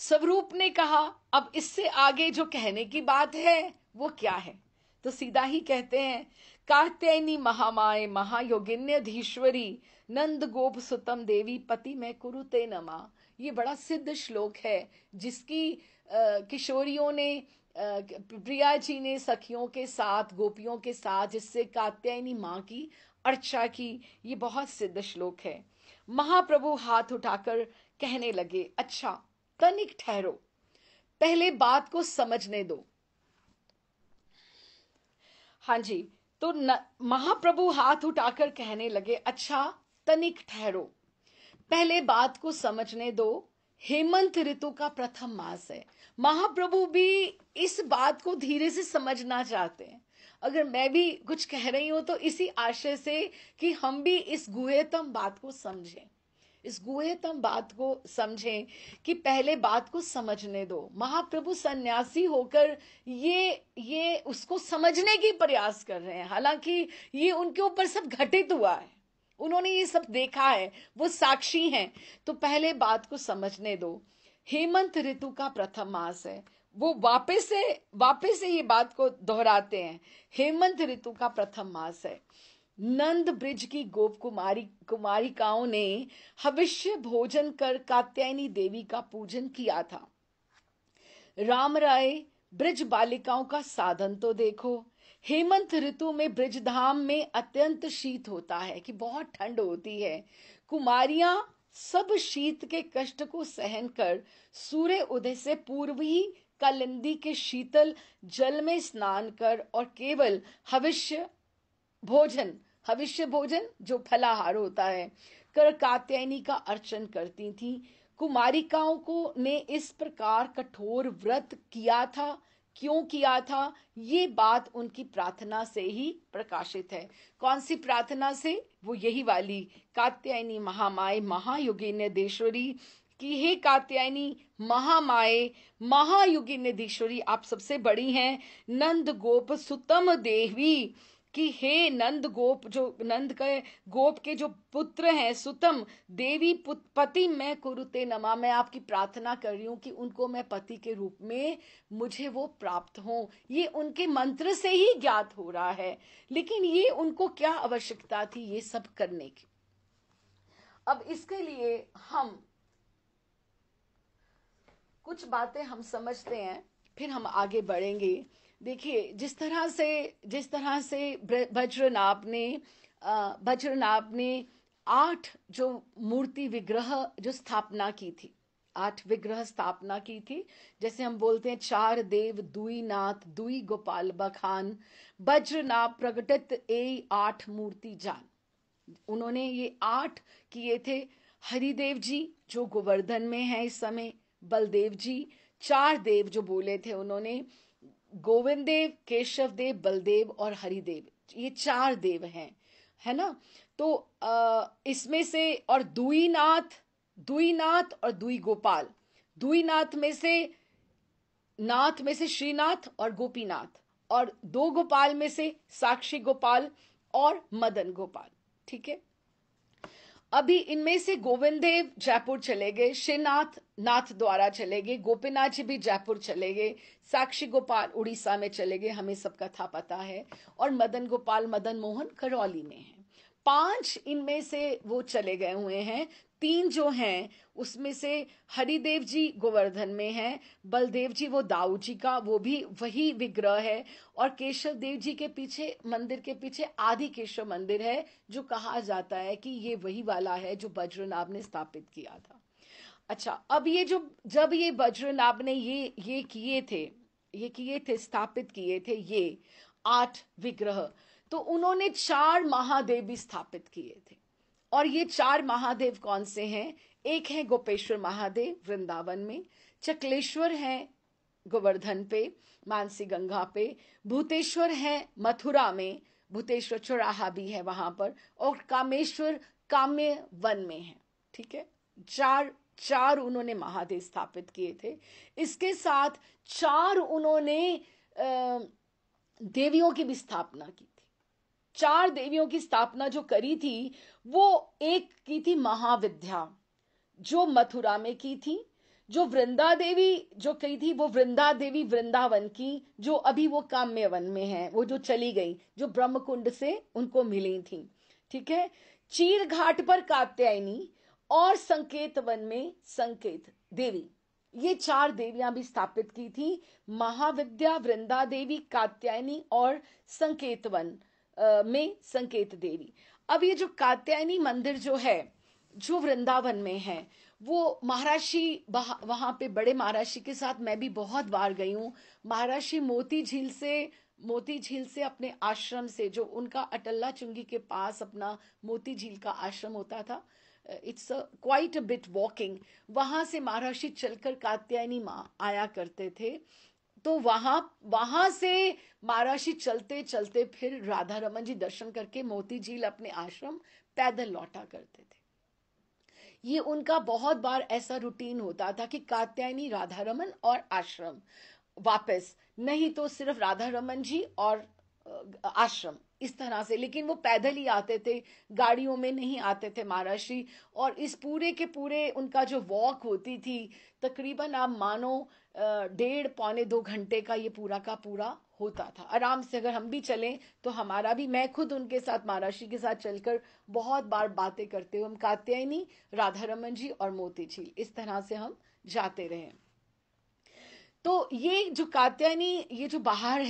स्वरूप ने कहा, अब इससे आगे जो कहने की बात है वो क्या है। तो सीधा ही कहते हैं, कात्यायनी महामाय महायोगिन्यधीश्वरी नंद गोप सुतम देवी पति में कुरुते नमा। ये बड़ा सिद्ध श्लोक है, जिसकी किशोरियों ने, प्रिया जी ने सखियों के साथ, गोपियों के साथ, जिससे कात्यायनी माँ की अर्चा की। ये बहुत सिद्ध श्लोक है। महाप्रभु हाथ उठाकर कहने लगे, अच्छा तनिक ठहरो, पहले बात को समझने दो। हाँ जी, तो महाप्रभु हाथ उठाकर कहने लगे, अच्छा तनिक ठहरो, पहले बात को समझने दो। हेमंत ऋतु का प्रथम मास है। महाप्रभु भी इस बात को धीरे से समझना चाहते हैं। अगर मैं भी कुछ कह रही हूं तो इसी आशय से कि हम भी इस गुह्यतम बात को समझें, इस गुह्यतम बात को समझें कि पहले बात को समझने दो। महाप्रभु सन्यासी होकर ये उसको समझने की प्रयास कर रहे हैं, हालांकि ये उनके ऊपर सब घटित हुआ है, उन्होंने ये सब देखा है, वो साक्षी हैं। तो पहले बात को समझने दो। हेमंत ऋतु का प्रथम मास है। वो वापस से ये बात को दोहराते हैं, हेमंत ऋतु का प्रथम मास है। नंद ब्रिज की गोप कुमारिकाओं ने हविष्य भोजन कर कात्यायनी देवी का पूजन किया था। राम राय, ब्रिज बालिकाओं का साधन तो देखो। हेमंत ऋतु में ब्रिजधाम में अत्यंत शीत होता है, कि बहुत ठंड होती है। कुमारियां सब शीत के कष्ट को सहन कर सूर्य उदय से पूर्व ही कालिंदी के शीतल जल में स्नान कर और केवल हविष्य भोजन जो फलाहार होता है कर कात्यायनी का अर्चन करती थी। कुमारिकाओं को ने इस प्रकार कठोर व्रत किया था। क्यों किया था, ये बात उनकी प्रार्थना से ही प्रकाशित है। कौन सी प्रार्थना से, वो यही वाली, कात्यायनी महामाय महायोगिन्यदेश्वरी, कि हे कात्यायनी महामाए महायुगिन्यदेश्वरी, आप सबसे बड़ी हैं। नंद गोप सुतम देवी, कि हे नंद गोप, जो नंद के गोप के जो पुत्र हैं, सुतम देवी पति मैं कुरुते नमा, मैं आपकी प्रार्थना कर रही हूं कि उनको मैं पति के रूप में मुझे वो प्राप्त हो। ये उनके मंत्र से ही ज्ञात हो रहा है, लेकिन ये उनको क्या आवश्यकता थी ये सब करने की। अब इसके लिए हम कुछ बातें हम समझते हैं, फिर हम आगे बढ़ेंगे। देखिए, जिस तरह से वज्रनाभ ने 8 जो मूर्ति विग्रह जो स्थापना की थी, 8 विग्रह स्थापना की थी। जैसे हम बोलते हैं 4 देव दुई नाथ दुई गोपाल बखान, वज्रनाभ प्रगटत ए 8 मूर्ति जान। उन्होंने ये 8 किए थे। हरिदेव जी जो गोवर्धन में है इस समय, बलदेव जी, 4 देव जो बोले थे उन्होंने, गोविंद देव, केशव देव, बलदेव और हरिदेव, ये 4 देव हैं, है ना। तो इसमें से, और दुईनाथ और दुई गोपाल, दुईनाथ में से श्रीनाथ और गोपीनाथ, और 2 गोपाल में से साक्षी गोपाल और मदन गोपाल। ठीक है, अभी इनमें से गोविंद देव जयपुर चले गए, श्रीनाथ नाथ द्वारा चले गए, गोपीनाथ जी भी जयपुर चले गए, साक्षी गोपाल उड़ीसा में चले गए, हमें सब कथा पता है, और मदन गोपाल मदन मोहन करौली में हैं। 5 इनमें से वो चले गए हुए हैं। 3 जो हैं उसमें से हरिदेव जी गोवर्धन में हैं, बलदेव जी वो दाऊ जी का, वो भी वही विग्रह है, और केशव देव जी के पीछे, मंदिर के पीछे आदि केशव मंदिर है, जो कहा जाता है कि ये वही वाला है जो वज्रनाभ ने स्थापित किया था। अच्छा, अब ये जब ये वज्रनाभ ने ये किए थे, स्थापित किए थे ये 8 विग्रह, तो उन्होंने 4 महादेव भी स्थापित किए थे। और ये 4 महादेव कौन से हैं? एक है गोपेश्वर महादेव वृंदावन में, चकलेश्वर है गोवर्धन पे, मानसी गंगा पे, भूतेश्वर है मथुरा में, भूतेश्वर चौराहा भी है वहां पर, और कामेश्वर काम्य वन में है। ठीक है, 4 उन्होंने महादेव स्थापित किए थे। इसके साथ 4 उन्होंने देवियों की भी स्थापना की थी। 4 देवियों की स्थापना जो करी थी, वो एक की थी महाविद्या, जो मथुरा में की थी। जो वृंदा देवी जो कही थी, वो वृंदा देवी वृंदावन की, जो अभी वो काम्य वन में है, वो जो चली गई, जो ब्रह्मकुंड से उनको मिली थी। ठीक है, चीर घाट पर कात्यायनी, और संकेत वन में संकेत देवी, ये 4 देवियां भी स्थापित की थी। महाविद्या, वृंदा देवी, कात्यायनी और संकेत वन में संकेत देवी। अब ये जो कात्यायनी मंदिर जो है, जो वृंदावन में है, वो महर्षि, वहां पे बड़े महर्षि के साथ मैं भी बहुत बार गई हूँ। महर्षि मोती झील से अपने आश्रम से, जो उनका अटल्ला चुंगी के पास अपना मोती झील का आश्रम होता था, it's quite a bit walking, वहां से महर्षि चलकर कात्यायनी माँ आया करते थे। तो वहां से महर्षि चलते चलते फिर राधा रमन जी दर्शन करके मोती झील अपने आश्रम पैदल लौटा करते थे। ये उनका बहुत बार ऐसा रूटीन होता था कि कात्यायनी, राधा रमन और आश्रम वापस, नहीं तो सिर्फ राधा रमन जी और आश्रम, इस तरह से। लेकिन वो पैदल ही आते थे, गाड़ियों में नहीं आते थे महर्षि। और इस पूरे के पूरे उनका जो वॉक होती थी, तकरीबन आप मानो 1.5-2 घंटे का ये पूरा का पूरा होता था आराम से। अगर हम भी चलें तो हमारा भी, मैं खुद उनके साथ, महर्षि के साथ चलकर बहुत बार बातें करते हुए हम कात्यायनी, राधा रमन जी और मोती झील, इस तरह से हम जाते रहे। तो ये जो कात्यायनी, ये जो बाहर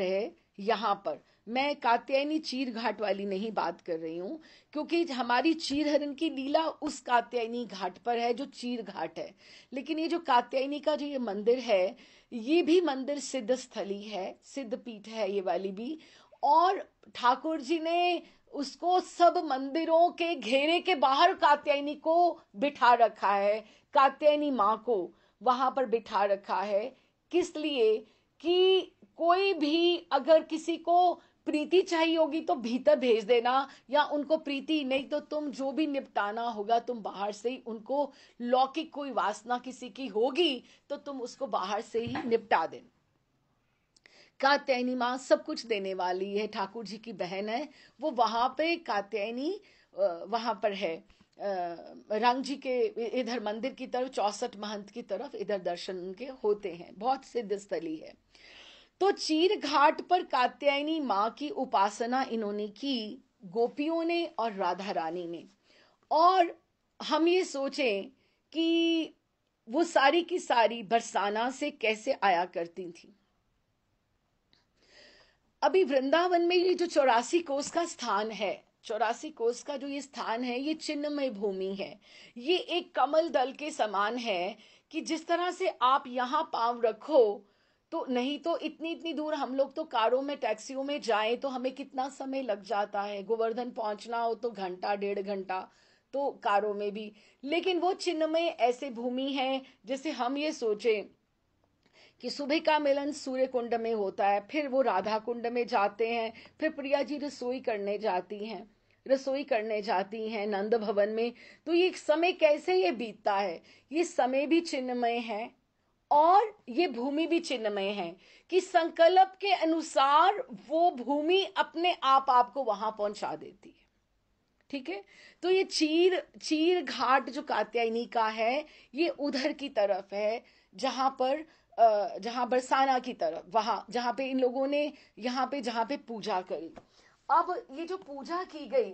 है यहाँ पर, मैं कात्यायनी चीर घाट वाली नहीं बात कर रही हूँ, क्योंकि हमारी चीर हरण की लीला उस कात्यायनी घाट पर है जो चीर घाट है। लेकिन ये जो कात्यायनी का जो ये मंदिर है, ये भी मंदिर सिद्ध स्थली है, सिद्ध पीठ है ये वाली भी। और ठाकुर जी ने उसको सब मंदिरों के घेरे के बाहर कात्यायनी को बिठा रखा है, कात्यायनी माँ को वहां पर बिठा रखा है। किस लिए? कि कोई भी अगर किसी को प्रीति चाहिए होगी तो भीतर भेज देना, या उनको प्रीति नहीं तो तुम जो भी निपटाना होगा तुम बाहर से ही, उनको लौकिक कोई वासना किसी की होगी तो तुम उसको बाहर से ही निपटा देना। कात्यायनी माँ सब कुछ देने वाली है, ठाकुर जी की बहन है वो, वहां पे कात्यायनी वहां पर है रंग जी के इधर मंदिर की तरफ, 64 महंत की तरफ इधर दर्शन उनके होते हैं, बहुत सिद्ध स्थली है। तो चीर घाट पर कात्यायनी माँ की उपासना इन्होंने की, गोपियों ने और राधा रानी ने। और हम ये सोचें कि वो सारी की सारी बरसाना से कैसे आया करती थी। अभी वृंदावन में ये जो 84 कोस का स्थान है, 84 कोस का जो ये स्थान है, ये चिन्मय भूमि है। ये एक कमल दल के समान है कि जिस तरह से आप यहाँ पांव रखो, तो नहीं तो इतनी इतनी दूर हम लोग तो कारों में टैक्सियों में जाएं तो हमें कितना समय लग जाता है, गोवर्धन पहुंचना हो तो घंटा 1.5 घंटा, तो कारों में भी। लेकिन वो चिन्मय ऐसे भूमि है जैसे हम ये सोचें कि सुबह का मिलन सूर्य कुंड में होता है, फिर वो राधा कुंड में जाते हैं, फिर प्रिया जी रसोई करने जाती हैं नंद भवन में। तो ये समय कैसे ये बीतता है, ये समय भी चिन्मय है और ये भूमि भी चिन्मय है कि संकल्प के अनुसार वो भूमि अपने आप आपको वहां पहुंचा देती है। ठीक है, तो ये चीर घाट जो कात्यायनी का है, ये उधर की तरफ है जहां पर जहां बरसाना की तरफ, वहां जहां पे इन लोगों ने यहाँ पे जहां पे पूजा करी। अब ये जो पूजा की गई,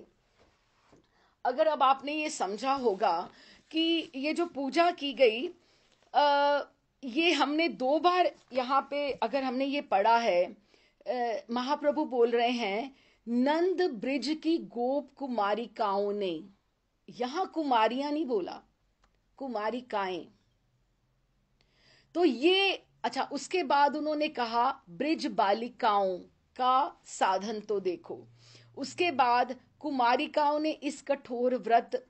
अगर अब आपने ये समझा होगा कि ये जो पूजा की गई, ये हमने 2 बार यहाँ पे अगर हमने ये पढ़ा है, महाप्रभु बोल रहे हैं नंद ब्रिज की गोप कुमारिकाओं ने, यहां कुमारियां नहीं बोला, कुमारिकाएं। तो ये अच्छा, उसके बाद उन्होंने कहा ब्रिज बालिकाओं का साधन तो देखो। उसके बाद कुमारिकाओं ने इस कठोर व्रत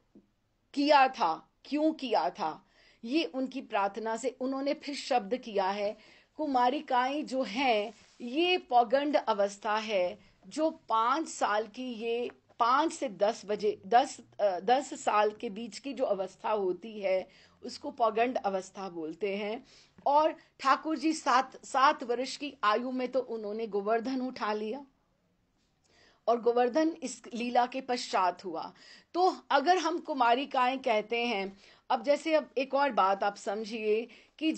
किया था, क्यों किया था, ये उनकी प्रार्थना से उन्होंने फिर शब्द किया है। कुमारिकाएं जो हैं ये पौगंड अवस्था है, जो 5 साल की, ये 5 से 10 साल के बीच की जो अवस्था होती है उसको पौगंड अवस्था बोलते हैं। और ठाकुर जी 7 वर्ष की आयु में तो उन्होंने गोवर्धन उठा लिया, और गोवर्धन इस लीला के पश्चात हुआ। तो अगर हम कुमारिकाएं कहते हैं, अब जैसे अब एक और बात आप समझिए कि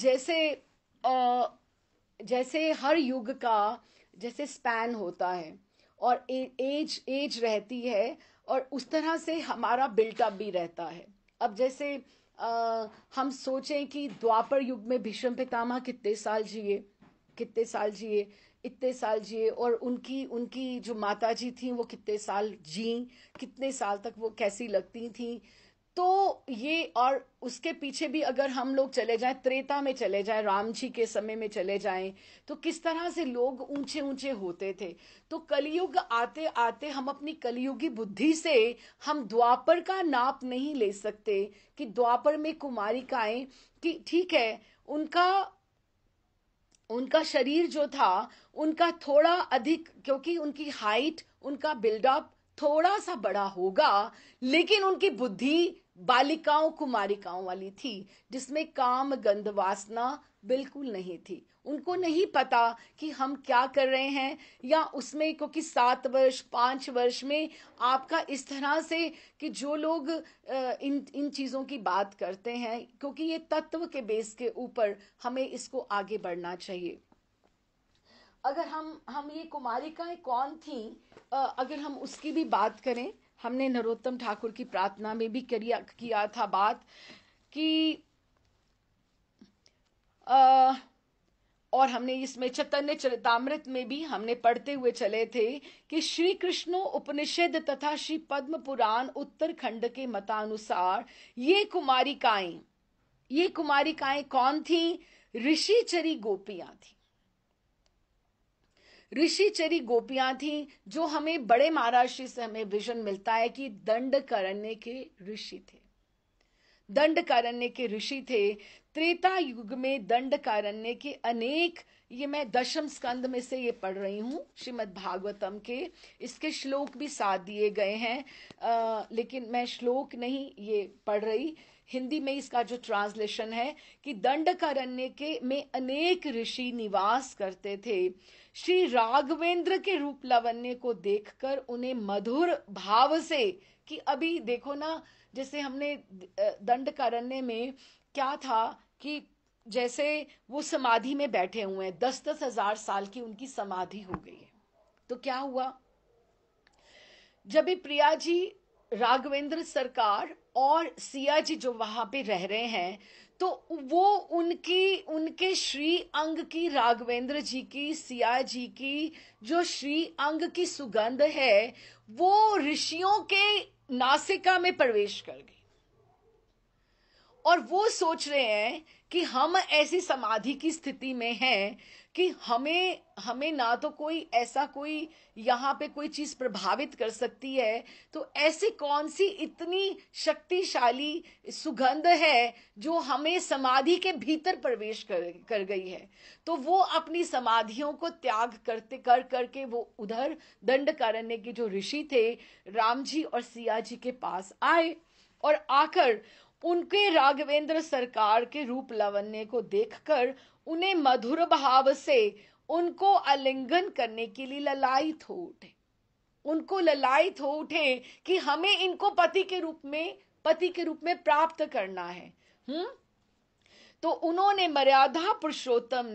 जैसे हर युग का जैसे स्पैन होता है और एज रहती है, और उस तरह से हमारा बिल्टअप भी रहता है। अब जैसे हम सोचें कि द्वापर युग में भीष्म पितामह कितने साल जिए, इतने साल जिए, और उनकी उनकी जो माता जी थी वो कितने साल जी, कितने साल तक वो कैसी लगती थी। तो ये, और उसके पीछे भी अगर हम लोग चले जाएं, त्रेता में चले जाएं, राम जी के समय में चले जाएं, तो किस तरह से लोग ऊंचे ऊंचे होते थे। तो कलयुग आते आते हम अपनी कलयुगी बुद्धि से हम द्वापर का नाप नहीं ले सकते कि द्वापर में कुमारिकाएं, कि ठीक है उनका उनका शरीर जो था उनका थोड़ा अधिक, क्योंकि उनकी हाइट, उनका बिल्डअप थोड़ा सा बड़ा होगा, लेकिन उनकी बुद्धि बालिकाओं कुमारिकाओं वाली थी, जिसमें काम गंध वासना बिल्कुल नहीं थी। उनको नहीं पता कि हम क्या कर रहे हैं, या उसमें क्योंकि 7 वर्ष 5 वर्ष में आपका इस तरह से कि जो लोग इन इन चीज़ों की बात करते हैं, क्योंकि ये तत्व के बेस के ऊपर हमें इसको आगे बढ़ना चाहिए। अगर हम ये कुमारिकाएं कौन थी, अगर हम उसकी भी बात करें, हमने नरोत्तम ठाकुर की प्रार्थना में भी किया था बात कि और हमने इसमें चैतन्य चरितामृत में भी हमने पढ़ते हुए चले थे कि श्री कृष्ण उपनिषद तथा श्री पद्म पुराण उत्तरखंड के मतानुसार ये कुमारिकाएं कौन थी? ऋषिचरी गोपियां थी। ऋषिचरी गोपियां थी, जो हमें बड़े महाराज से हमें विजन मिलता है कि दंडकारण्य के ऋषि थे, दंडकारण्य के ऋषि थे। त्रेता युग में दंडकारण्य के अनेक, ये मैं 10वें स्कंद में से ये पढ़ रही हूँ श्रीमद् भागवतम के, इसके श्लोक भी साथ दिए गए हैं, लेकिन मैं श्लोक नहीं ये पढ़ रही हिंदी में इसका जो ट्रांसलेशन है कि दंडकारण्य के में अनेक ऋषि निवास करते थे। श्री राघवेंद्र के रूप लावण्य को देखकर उन्हें मधुर भाव से, कि अभी देखो ना, जैसे हमने दंडकारण्य में क्या था कि जैसे वो समाधि में बैठे हुए हैं, 10-10 हजार साल की उनकी समाधि हो गई है। तो क्या हुआ, जब भी प्रिया जी, राघवेंद्र सरकार और सिया जी जो वहां पे रह रहे हैं, तो वो उनके श्री अंग की, राघवेंद्र जी की, सिया जी की जो श्री अंग की सुगंध है, वो ऋषियों के नासिका में प्रवेश कर गई। और वो सोच रहे हैं कि हम ऐसी समाधि की स्थिति में हैं कि हमें ना तो कोई ऐसा कोई यहाँ पे कोई चीज प्रभावित कर सकती है, तो ऐसी कौन सी इतनी शक्तिशाली सुगंध है जो हमें समाधि के भीतर प्रवेश कर गई है। तो वो अपनी समाधियों को त्याग करके वो उधर दंडकारण्य के जो ऋषि थे, राम जी और सिया जी के पास आए, और आकर उनके राघवेंद्र सरकार के रूप लावण्य को देखकर उन्हें मधुर भाव से उनको आलिंगन करने के लिए ललायित हो उठे। उनको ललायित हो उठे कि हमें इनको पति के रूप में प्राप्त करना है। तो उन्होंने मर्यादा पुरुषोत्तम,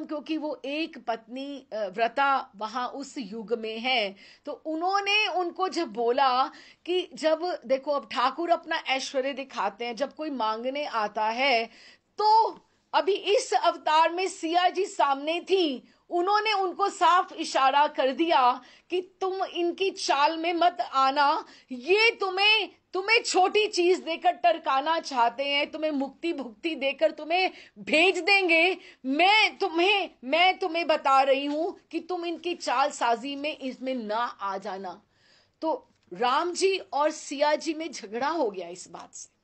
क्योंकि वो एक पत्नी व्रता वहां उस युग में है, तो उन्होंने उनको जब बोला कि जब देखो, अब ठाकुर अपना ऐश्वर्य दिखाते हैं, जब कोई मांगने आता है, तो अभी इस अवतार में सिया जी सामने थी, उन्होंने उनको साफ इशारा कर दिया कि तुम इनकी चाल में मत आना, ये तुम्हें छोटी चीज देकर टरकाना चाहते हैं, तुम्हें मुक्ति भुक्ति देकर तुम्हें भेज देंगे। मैं तुम्हें बता रही हूं कि तुम इनकी चाल साजी में इसमें ना आ जाना। तो राम जी और सिया जी में झगड़ा हो गया इस बात से।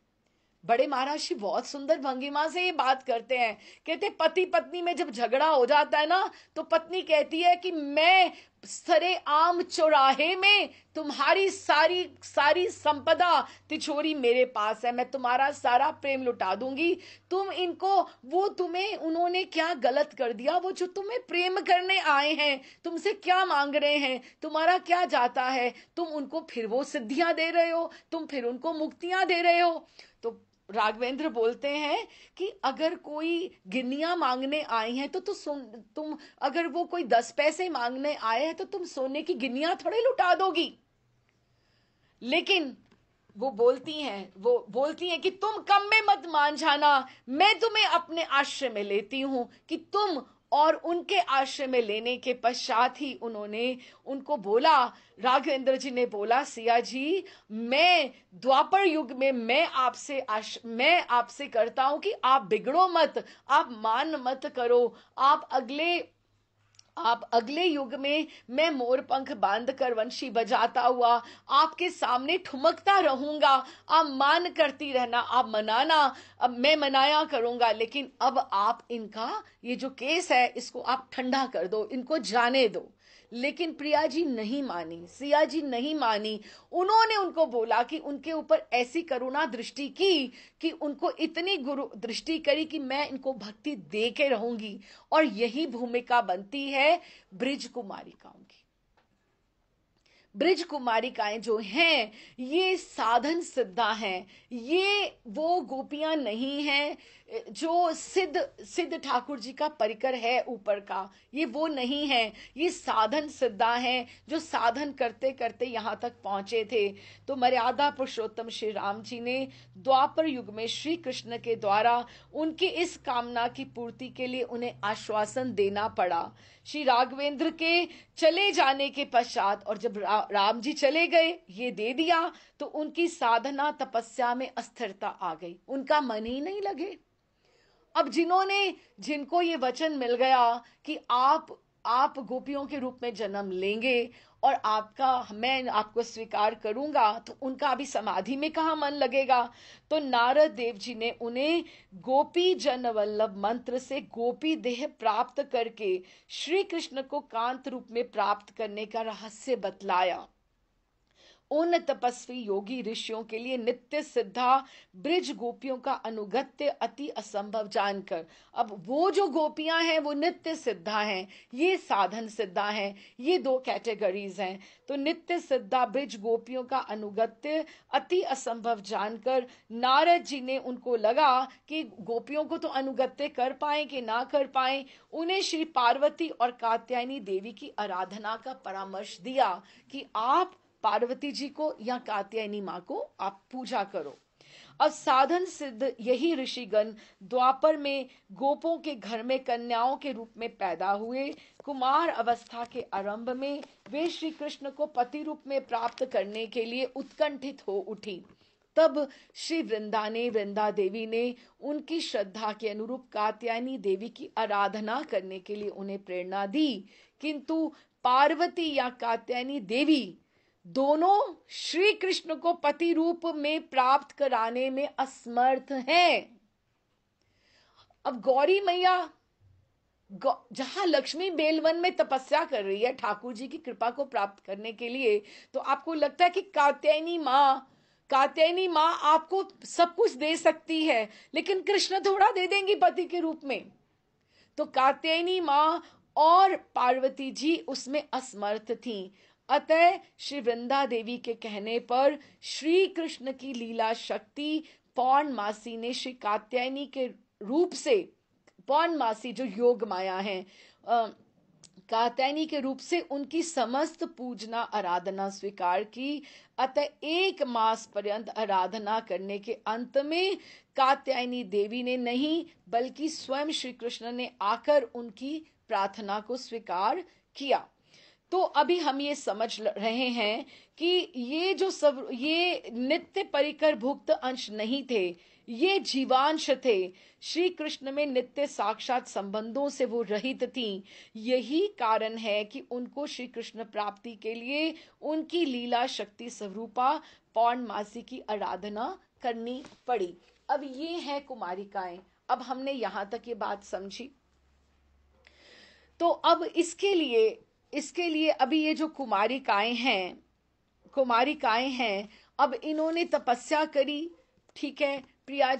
बड़े महाराज बहुत सुंदर भंगिमा से ये बात करते हैं, कहते पति पत्नी में जब झगड़ा हो जाता है ना, तो पत्नी कहती है कि मैं सरे आम चौराहे में तुम्हारी सारी संपदा तिछोरी मेरे पास है, मैं तुम्हारा सारा प्रेम लुटा दूंगी। तुम इनको, वो तुम्हें, उन्होंने क्या गलत कर दिया, वो जो तुम्हें प्रेम करने आए हैं, तुमसे क्या मांग रहे हैं, तुम्हारा क्या जाता है, तुम उनको फिर वो सिद्धियां दे रहे हो, तुम फिर उनको मुक्तियां दे रहे हो। तो राघवेंद्र बोलते हैं कि अगर कोई गिन्नियां मांगने आई हैं तो तुम अगर वो कोई 10 पैसे मांगने आए हैं तो तुम सोने की गिन्नियां थोड़े लुटा दोगी। लेकिन वो बोलती हैं कि तुम कम में मत मान जाना, मैं तुम्हें अपने आश्रय में लेती हूं, कि तुम, और उनके आश्रय में लेने के पश्चात ही उन्होंने उनको बोला, राघवेंद्र जी ने बोला, सिया जी, मैं द्वापर युग में मैं आपसे करता हूं कि आप बिगड़ो मत, आप मान मत करो, आप अगले युग में मैं मोर पंख बांध कर वंशी बजाता हुआ आपके सामने ठुमकता रहूंगा, आप मान करती रहना, आप मनाना, अब मैं मनाया करूंगा, लेकिन अब आप इनका ये जो केस है इसको आप ठंडा कर दो, इनको जाने दो। लेकिन प्रिया जी नहीं मानी, सिया जी नहीं मानी। उन्होंने उनको बोला कि उनके ऊपर ऐसी करुणा दृष्टि की कि उनको इतनी गुरु दृष्टि करी कि मैं इनको भक्ति दे के रहूंगी। और यही भूमिका बनती है ब्रिज कुमारिकाओं की। ब्रिज कुमारिकाएं जो हैं ये साधन सिद्धा हैं, ये वो गोपियां नहीं हैं जो सिद्ध ठाकुर जी का परिकर है ऊपर का, ये वो नहीं है, ये साधन सिद्धा हैं जो साधन करते करते यहां तक पहुंचे थे। तो मर्यादा पुरुषोत्तम श्री राम जी ने द्वापर युग में श्री कृष्ण के द्वारा उनकी इस कामना की पूर्ति के लिए उन्हें आश्वासन देना पड़ा। श्री राघवेंद्र के चले जाने के पश्चात, और जब राम जी चले गए, ये दे दिया, तो उनकी साधना तपस्या में अस्थिरता आ गई, उनका मन ही नहीं लगे। अब जिनको ये वचन मिल गया कि आप गोपियों के रूप में जन्म लेंगे और मैं आपको स्वीकार करूंगा, तो उनका अभी समाधि में कहां मन लगेगा। तो नारद देव जी ने उन्हें गोपी जन वल्लभ मंत्र से गोपी देह प्राप्त करके श्री कृष्ण को कांत रूप में प्राप्त करने का रहस्य बतलाया। उन तपस्वी योगी ऋषियों के लिए नित्य सिद्धा ब्रिज गोपियों का अनुगत्य अति असंभव जानकर। अब वो जो गोपियां हैं वो नित्य सिद्धा हैं, ये साधन सिद्धा हैं, ये दो कैटेगरीज हैं। तो नित्य सिद्धा ब्रिज गोपियों का अनुगत्य अति असंभव जानकर नारद जी ने, उनको लगा कि गोपियों को तो अनुगत्य कर पाए कि ना कर पाए, उन्हें श्री पार्वती और कात्यायनी देवी की आराधना का परामर्श दिया कि आप पार्वती जी को या कात्यायनी माँ को आप पूजा करो। अब साधन सिद्ध यही ऋषिगण द्वापर में गोपों के घर में कन्याओं के रूप में पैदा हुए। कुमार अवस्था के आरंभ में वे श्री कृष्ण को पति रूप में प्राप्त करने के लिए उत्कंठित हो उठी। तब श्री वृंदा देवी ने उनकी श्रद्धा के अनुरूप कात्यायनी देवी की आराधना करने के लिए उन्हें प्रेरणा दी। किंतु पार्वती या कात्यायनी देवी दोनों श्री कृष्ण को पति रूप में प्राप्त कराने में असमर्थ हैं। अब गौरी मैया जहां लक्ष्मी बेलवन में तपस्या कर रही है ठाकुर जी की कृपा को प्राप्त करने के लिए, तो आपको लगता है कि कात्यायनी माँ आपको सब कुछ दे सकती है, लेकिन कृष्ण थोड़ा दे देंगी पति के रूप में। तो कात्यायनी माँ और पार्वती जी उसमें असमर्थ थीं। अतः श्री वृंदा देवी के कहने पर श्री कृष्ण की लीला शक्ति पौर्णमासी ने श्री कात्यायनी के रूप से, पौर्णमासी जो योग माया है, कात्यायनी के रूप से उनकी समस्त पूजना आराधना स्वीकार की। अतः 1 मास पर्यंत आराधना करने के अंत में कात्यायनी देवी ने नहीं बल्कि स्वयं श्री कृष्ण ने आकर उनकी प्रार्थना को स्वीकार किया। तो अभी हम ये समझ रहे हैं कि ये जो सब, ये नित्य परिकर भुक्त अंश नहीं थे, ये जीवांश थे। श्री कृष्ण में नित्य साक्षात संबंधों से वो रहित थीं। यही कारण है कि उनको श्री कृष्ण प्राप्ति के लिए उनकी लीला शक्ति स्वरूपा पौर्णमासी की आराधना करनी पड़ी। अब ये है कुमारिकाएं। अब हमने यहां तक ये बात समझी। तो अब इसके लिए अभी ये जो कुमारिकाएं हैं, अब इन्होंने तपस्या करी, ठीक है, प्रिया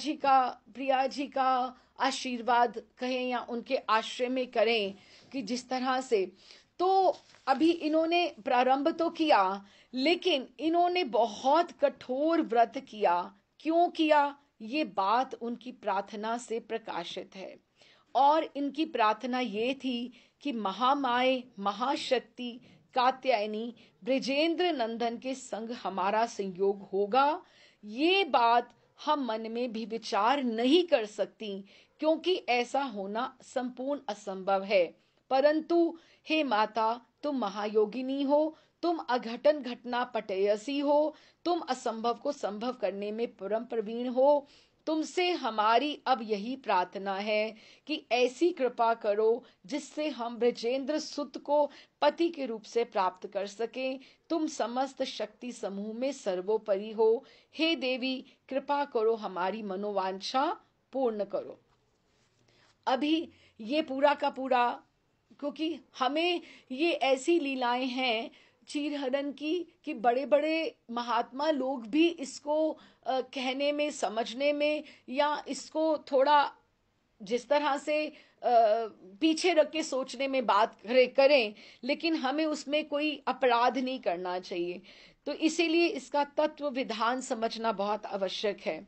जी का आशीर्वाद कहें या उनके आश्रय में करें कि जिस तरह से, तो अभी इन्होंने प्रारंभ तो किया, लेकिन इन्होंने बहुत कठोर व्रत किया। क्यों किया? ये बात उनकी प्रार्थना से प्रकाशित है। और इनकी प्रार्थना ये थी कि महामाए महाशक्ति कात्यायनी ब्रजेंद्र नंदन के संग हमारा संयोग होगा। ये बात हम मन में भी विचार नहीं कर सकती, क्योंकि ऐसा होना संपूर्ण असंभव है। परंतु हे माता, तुम महायोगिनी हो, तुम अघटन घटना पटेयसी हो, तुम असंभव को संभव करने में परम प्रवीण हो। तुमसे हमारी अब यही प्रार्थना है कि ऐसी कृपा करो जिससे हम ब्रजेंद्र सुत को पति के रूप से प्राप्त कर सकें। तुम समस्त शक्ति समूह में सर्वोपरि हो। हे देवी, कृपा करो, हमारी मनोवांछा पूर्ण करो। अभी ये पूरा का पूरा, क्योंकि हमें ये ऐसी लीलाएं हैं चीरहरण की कि बड़े बड़े महात्मा लोग भी इसको कहने में, समझने में, या इसको थोड़ा जिस तरह से पीछे रख के सोचने में बात करें, लेकिन हमें उसमें कोई अपराध नहीं करना चाहिए। तो इसीलिए इसका तत्व विधान समझना बहुत आवश्यक है।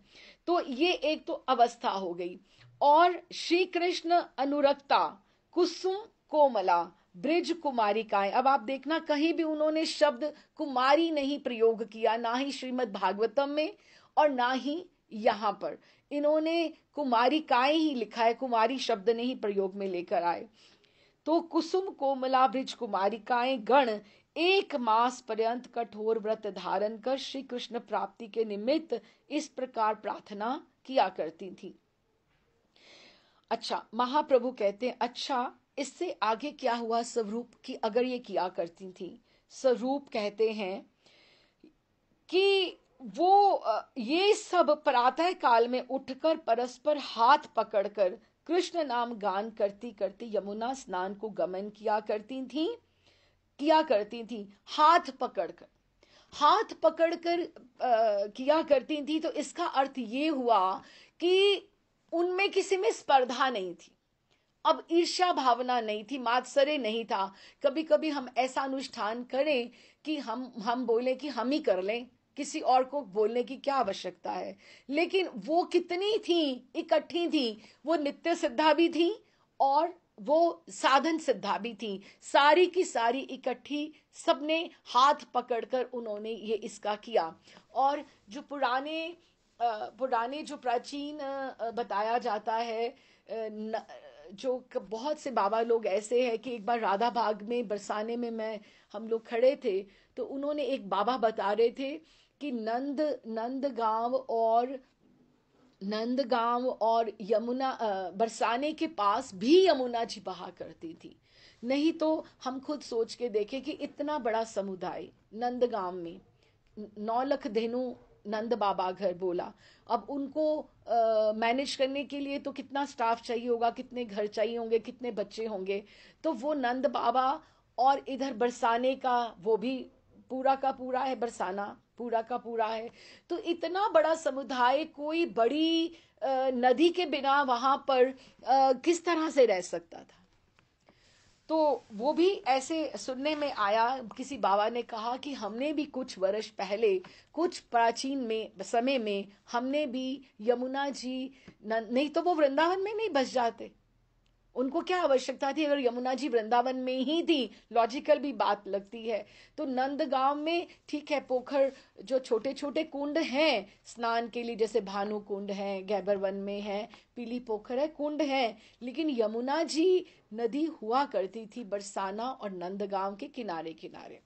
तो ये एक तो अवस्था हो गई। और श्री कृष्ण अनुरक्ता कुसुम कोमला ब्रिज कुमारिकाएं, अब आप देखना कहीं भी उन्होंने शब्द कुमारी नहीं प्रयोग किया, ना ही श्रीमद् भागवतम में और ना ही यहां पर। इन्होंने कुमारिकाएं ही लिखा है, कुमारी शब्द नहीं प्रयोग में लेकर आए। तो कुसुम कोमला ब्रिज कुमारिकाएं गण 1 मास पर्यंत कठोर व्रत धारण कर श्री कृष्ण प्राप्ति के निमित्त इस प्रकार प्रार्थना किया करती थी। अच्छा, महाप्रभु कहते हैं, अच्छा इससे आगे क्या हुआ स्वरूप की अगर ये किया करती थी? स्वरूप कहते हैं कि वो ये सब प्रातः काल में उठकर परस्पर हाथ पकड़कर कृष्ण नाम गान करती करती यमुना स्नान को गमन किया करती थी, हाथ पकड़कर। हाथ पकड़कर किया करती थी, तो इसका अर्थ ये हुआ कि उनमें किसी में स्पर्धा नहीं थी, अब ईर्ष्या भावना नहीं थी, मात्सर्य नहीं था। कभी कभी हम ऐसा अनुष्ठान करें कि हम बोले कि हम ही कर लें, किसी और को बोलने की क्या आवश्यकता है। लेकिन वो कितनी थी, इकट्ठी थी, वो नित्य सिद्धा भी थी और वो साधन सिद्धा भी थी, सारी की सारी इकट्ठी, सबने हाथ पकड़कर उन्होंने ये इसका किया। और जो पुराने जो प्राचीन बताया जाता है, जो बहुत से बाबा लोग ऐसे हैं कि एक बार राधा बाग में बरसाने में हम लोग खड़े थे, तो उन्होंने एक बाबा बता रहे थे कि नंदगांव और यमुना बरसाने के पास भी यमुना जी बहा करती थी। नहीं तो हम खुद सोच के देखें कि इतना बड़ा समुदाय नंदगांव में, 9 लाख धेनु नंद बाबा घर बोला, अब उनको मैनेज करने के लिए तो कितना स्टाफ चाहिए होगा, कितने घर चाहिए होंगे, कितने बच्चे होंगे। तो वो नंद बाबा और इधर बरसाने का वो भी पूरा का पूरा है, बरसाना पूरा का पूरा है। तो इतना बड़ा समुदाय कोई बड़ी नदी के बिना वहां पर किस तरह से रह सकता था। तो वो भी ऐसे सुनने में आया, किसी बाबा ने कहा कि हमने भी कुछ वर्ष पहले, कुछ प्राचीन में समय में हमने भी यमुना जी, नहीं तो वो वृंदावन में नहीं बस जाते, उनको क्या आवश्यकता थी, अगर यमुना जी वृंदावन में ही थी, लॉजिकल भी बात लगती है। तो नंदगांव में ठीक है, पोखर जो छोटे छोटे कुंड हैं स्नान के लिए, जैसे भानु कुंड है, गैबरवन में है, पीली पोखर है, कुंड है, लेकिन यमुना जी नदी हुआ करती थी बरसाना और नंदगांव के किनारे किनारे।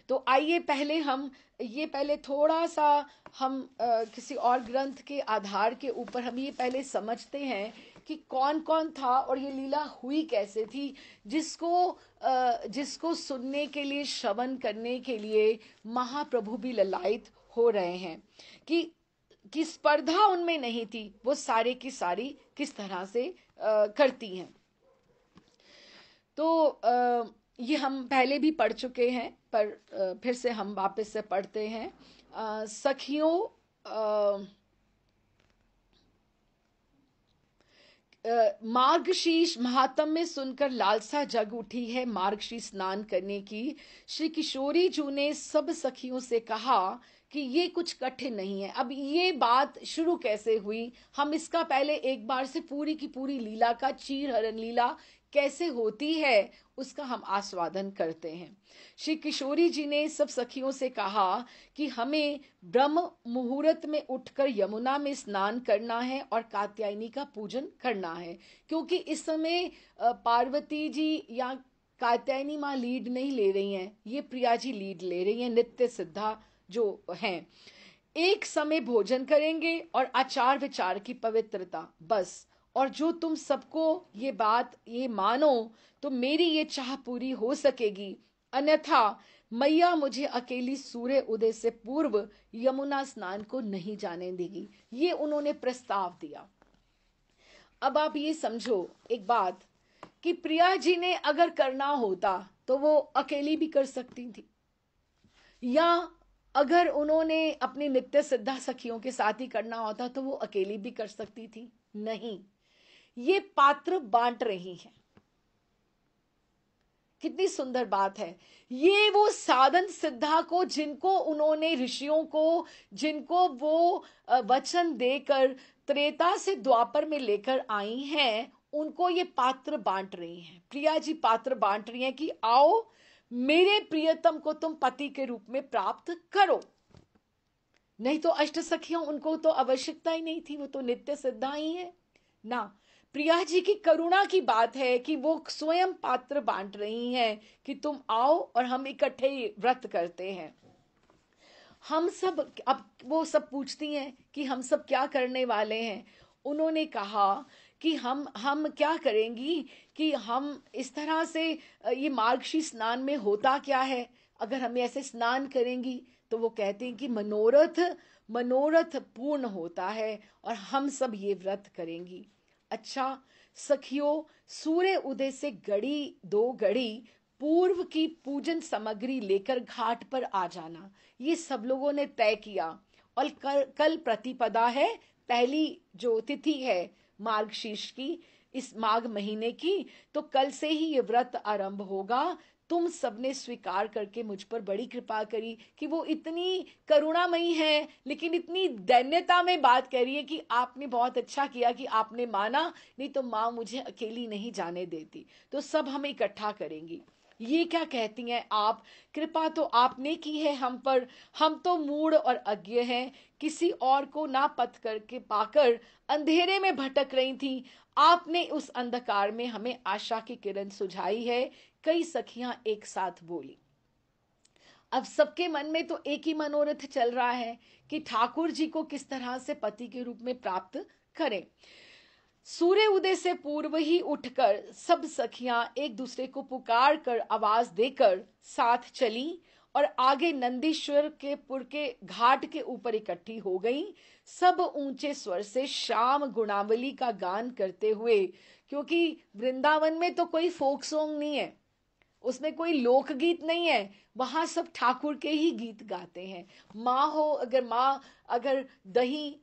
तो आइए पहले थोड़ा सा हम किसी और ग्रंथ के आधार के ऊपर हम ये पहले समझते हैं कि कौन कौन था और ये लीला हुई कैसे थी, जिसको सुनने के लिए, श्रवण करने के लिए महाप्रभु भी ललायत हो रहे हैं कि स्पर्धा उनमें नहीं थी, वो सारे की सारी किस तरह से करती हैं। तो ये हम पहले भी पढ़ चुके हैं, पर फिर से हम वापस से पढ़ते हैं। सखियों, मार्गशीर्ष महात्म में सुनकर लालसा जग उठी है मार्गशीर्ष स्नान करने की। श्री किशोरी जी ने सब सखियों से कहा कि ये कुछ कठिन नहीं है। अब ये बात शुरू कैसे हुई, हम इसका पहले एक बार से पूरी की पूरी लीला का, चीर हरण लीला कैसे होती है उसका हम आस्वादन करते हैं। श्री किशोरी जी ने सब सखियों से कहा कि हमें ब्रह्म मुहूर्त में उठकर यमुना में स्नान करना है और कात्यायनी का पूजन करना है, क्योंकि इस समय पार्वती जी या कात्यायनी माँ लीड नहीं ले रही हैं, ये प्रिया जी लीड ले रही हैं, नित्य सिद्धा जो हैं। एक समय भोजन करेंगे और आचार विचार की पवित्रता, बस। और जो तुम सबको ये बात ये मानो तो मेरी ये चाह पूरी हो सकेगी, अन्यथा मैया मुझे अकेली सूर्य उदय से पूर्व यमुना स्नान को नहीं जाने देगी। ये उन्होंने प्रस्ताव दिया। अब आप ये समझो एक बात कि प्रिया जी ने अगर करना होता तो वो अकेली भी कर सकती थी, या अगर उन्होंने अपनी नित्य सिद्धा सखियों के साथ ही करना होता तो वो अकेली भी कर सकती थी। नहीं, ये पात्र बांट रही हैं। कितनी सुंदर बात है। ये वो साधन सिद्धा को, जिनको उन्होंने ऋषियों को, जिनको वो वचन देकर त्रेता से द्वापर में लेकर आई हैं, उनको ये पात्र बांट रही हैं। प्रिया जी पात्र बांट रही हैं कि आओ मेरे प्रियतम को तुम पति के रूप में प्राप्त करो। नहीं तो अष्ट सखियों, उनको तो आवश्यकता ही नहीं थी, वो तो नित्य सिद्धा ही है ना। प्रिया जी की करुणा की बात है कि वो स्वयं पात्र बांट रही हैं कि तुम आओ और हम इकट्ठे व्रत करते हैं। हम सब, अब वो सब पूछती हैं कि हम सब क्या करने वाले हैं। उन्होंने कहा कि हम क्या करेंगी कि हम इस तरह से, ये मार्गशीर्ष स्नान में होता क्या है, अगर हम ऐसे स्नान करेंगी तो वो कहते हैं कि मनोरथ पूर्ण होता है और हम सब ये व्रत करेंगी। अच्छा सखियों, सूर्य उदय से घड़ी दो घड़ी पूर्व की पूजन सामग्री लेकर घाट पर आ जाना। ये सब लोगों ने तय किया। और कल प्रतिपदा है, पहली जो तिथि है मार्गशीर्ष की, इस माघ महीने की, तो कल से ही ये व्रत आरंभ होगा। तुम सबने स्वीकार करके मुझ पर बड़ी कृपा करी कि वो इतनी करुणामयी है, लेकिन इतनी दैन्यता में बात कर रही है कि आपने बहुत अच्छा किया कि आपने माना, नहीं तो माँ मुझे अकेली नहीं जाने देती। तो सब हम इकट्ठा करेंगी। ये क्या कहती हैं आप, कृपा तो आपने की है हम पर, हम तो मूढ़ और अज्ञ हैं, किसी और को ना पथ करके पाकर अंधेरे में भटक रही थी। आपने उस अंधकार में हमें आशा की किरण सुझाई है। कई सखियां एक साथ बोली। अब सबके मन में तो एक ही मनोरथ चल रहा है कि ठाकुर जी को किस तरह से पति के रूप में प्राप्त करें। सूर्य उदय से पूर्व ही उठकर सब सखियां एक दूसरे को पुकार कर आवाज देकर साथ चली और आगे नंदीश्वर के पुर के घाट के ऊपर इकट्ठी हो गईं। सब ऊंचे स्वर से श्याम गुणावली का गान करते हुए, क्योंकि वृंदावन में तो कोई फोक सॉन्ग नहीं है, उसमें कोई लोकगीत नहीं है, वहां सब ठाकुर के ही गीत गाते हैं। माँ अगर दही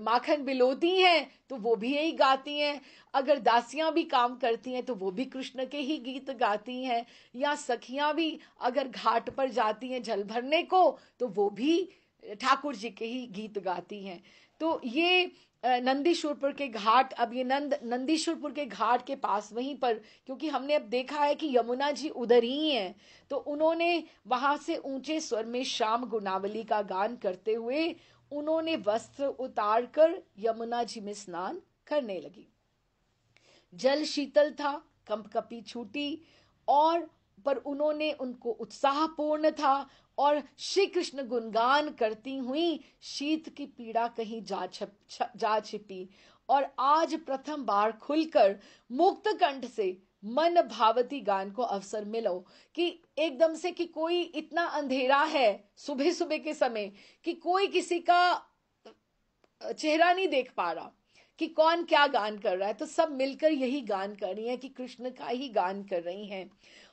माखन बिलोती हैं तो वो भी यही गाती हैं। अगर दासियां भी काम करती हैं तो वो भी कृष्ण के ही गीत गाती हैं। या सखियां भी अगर घाट पर जाती हैं जल भरने को तो वो भी ठाकुर जी के ही गीत गाती हैं। तो ये नंदीश्वरपुर के घाट, अब ये नंदीश्वरपुर के घाट के पास वहीं पर, क्योंकि हमने अब देखा है कि यमुना जी उधर ही हैं, तो उन्होंने वहां से ऊंचे स्वर में श्याम गुणावली का गान करते हुए उन्होंने वस्त्र उतार कर यमुना जी में स्नान करने लगी। जल शीतल था, कंपकपी छूटी, और पर उन्होंने उनको उत्साहपूर्ण था और श्री कृष्ण गुणगान करती हुई शीत की पीड़ा कहीं जा छिपी। और आज प्रथम बार खुलकर मुक्त कंठ से मन भावती गान को अवसर मिलो कि एकदम से कि कोई इतना अंधेरा है सुबह सुबह के समय कि कोई किसी का चेहरा नहीं देख पा रहा कि कौन क्या गान कर रहा है, तो सब मिलकर यही गान कर रही हैं कि कृष्ण का ही गान कर रही हैं।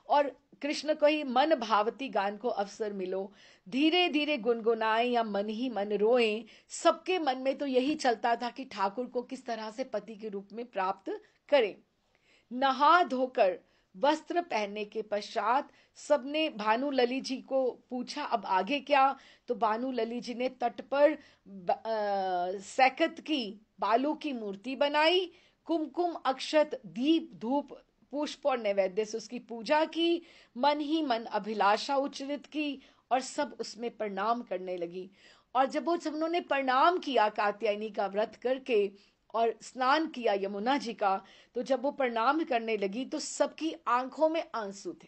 और कृष्ण को ही मन भावती गान को अवसर मिलो, धीरे धीरे गुनगुनाए या मन ही मन रोए। सबके मन में तो यही चलता था कि ठाकुर को किस तरह से पति के रूप में प्राप्त करें। नहा धोकर वस्त्र पहनने के पश्चात सबने भानु लली जी को पूछा अब आगे क्या। तो भानु लली जी ने तट पर सैकत की बालू की मूर्ति बनाई, कुमकुम अक्षत दीप धूप पुष्प और नैवेद्य से उसकी पूजा की, मन ही मन अभिलाषा उच्चरित की और सब उसमें प्रणाम करने लगी। और जब वो सब उन्होंने प्रणाम किया कात्यायनी का व्रत करके और स्नान किया यमुना जी का, तो जब वो प्रणाम करने लगी तो सबकी आंखों में आंसू थे।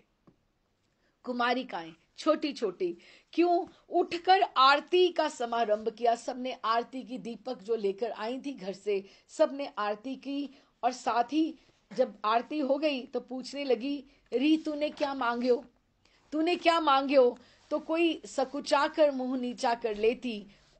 कुमारिकाएं छोटी छोटी क्यों, उठकर आरती का समारंभ किया। सबने आरती की, दीपक जो लेकर आई थी घर से, सबने आरती की। और साथ ही जब आरती हो गई तो पूछने लगी, री तूने क्या मांग्यो, तूने क्या मांग्यो। तो कोई सकुचा कर मुंह नीचा कर लेती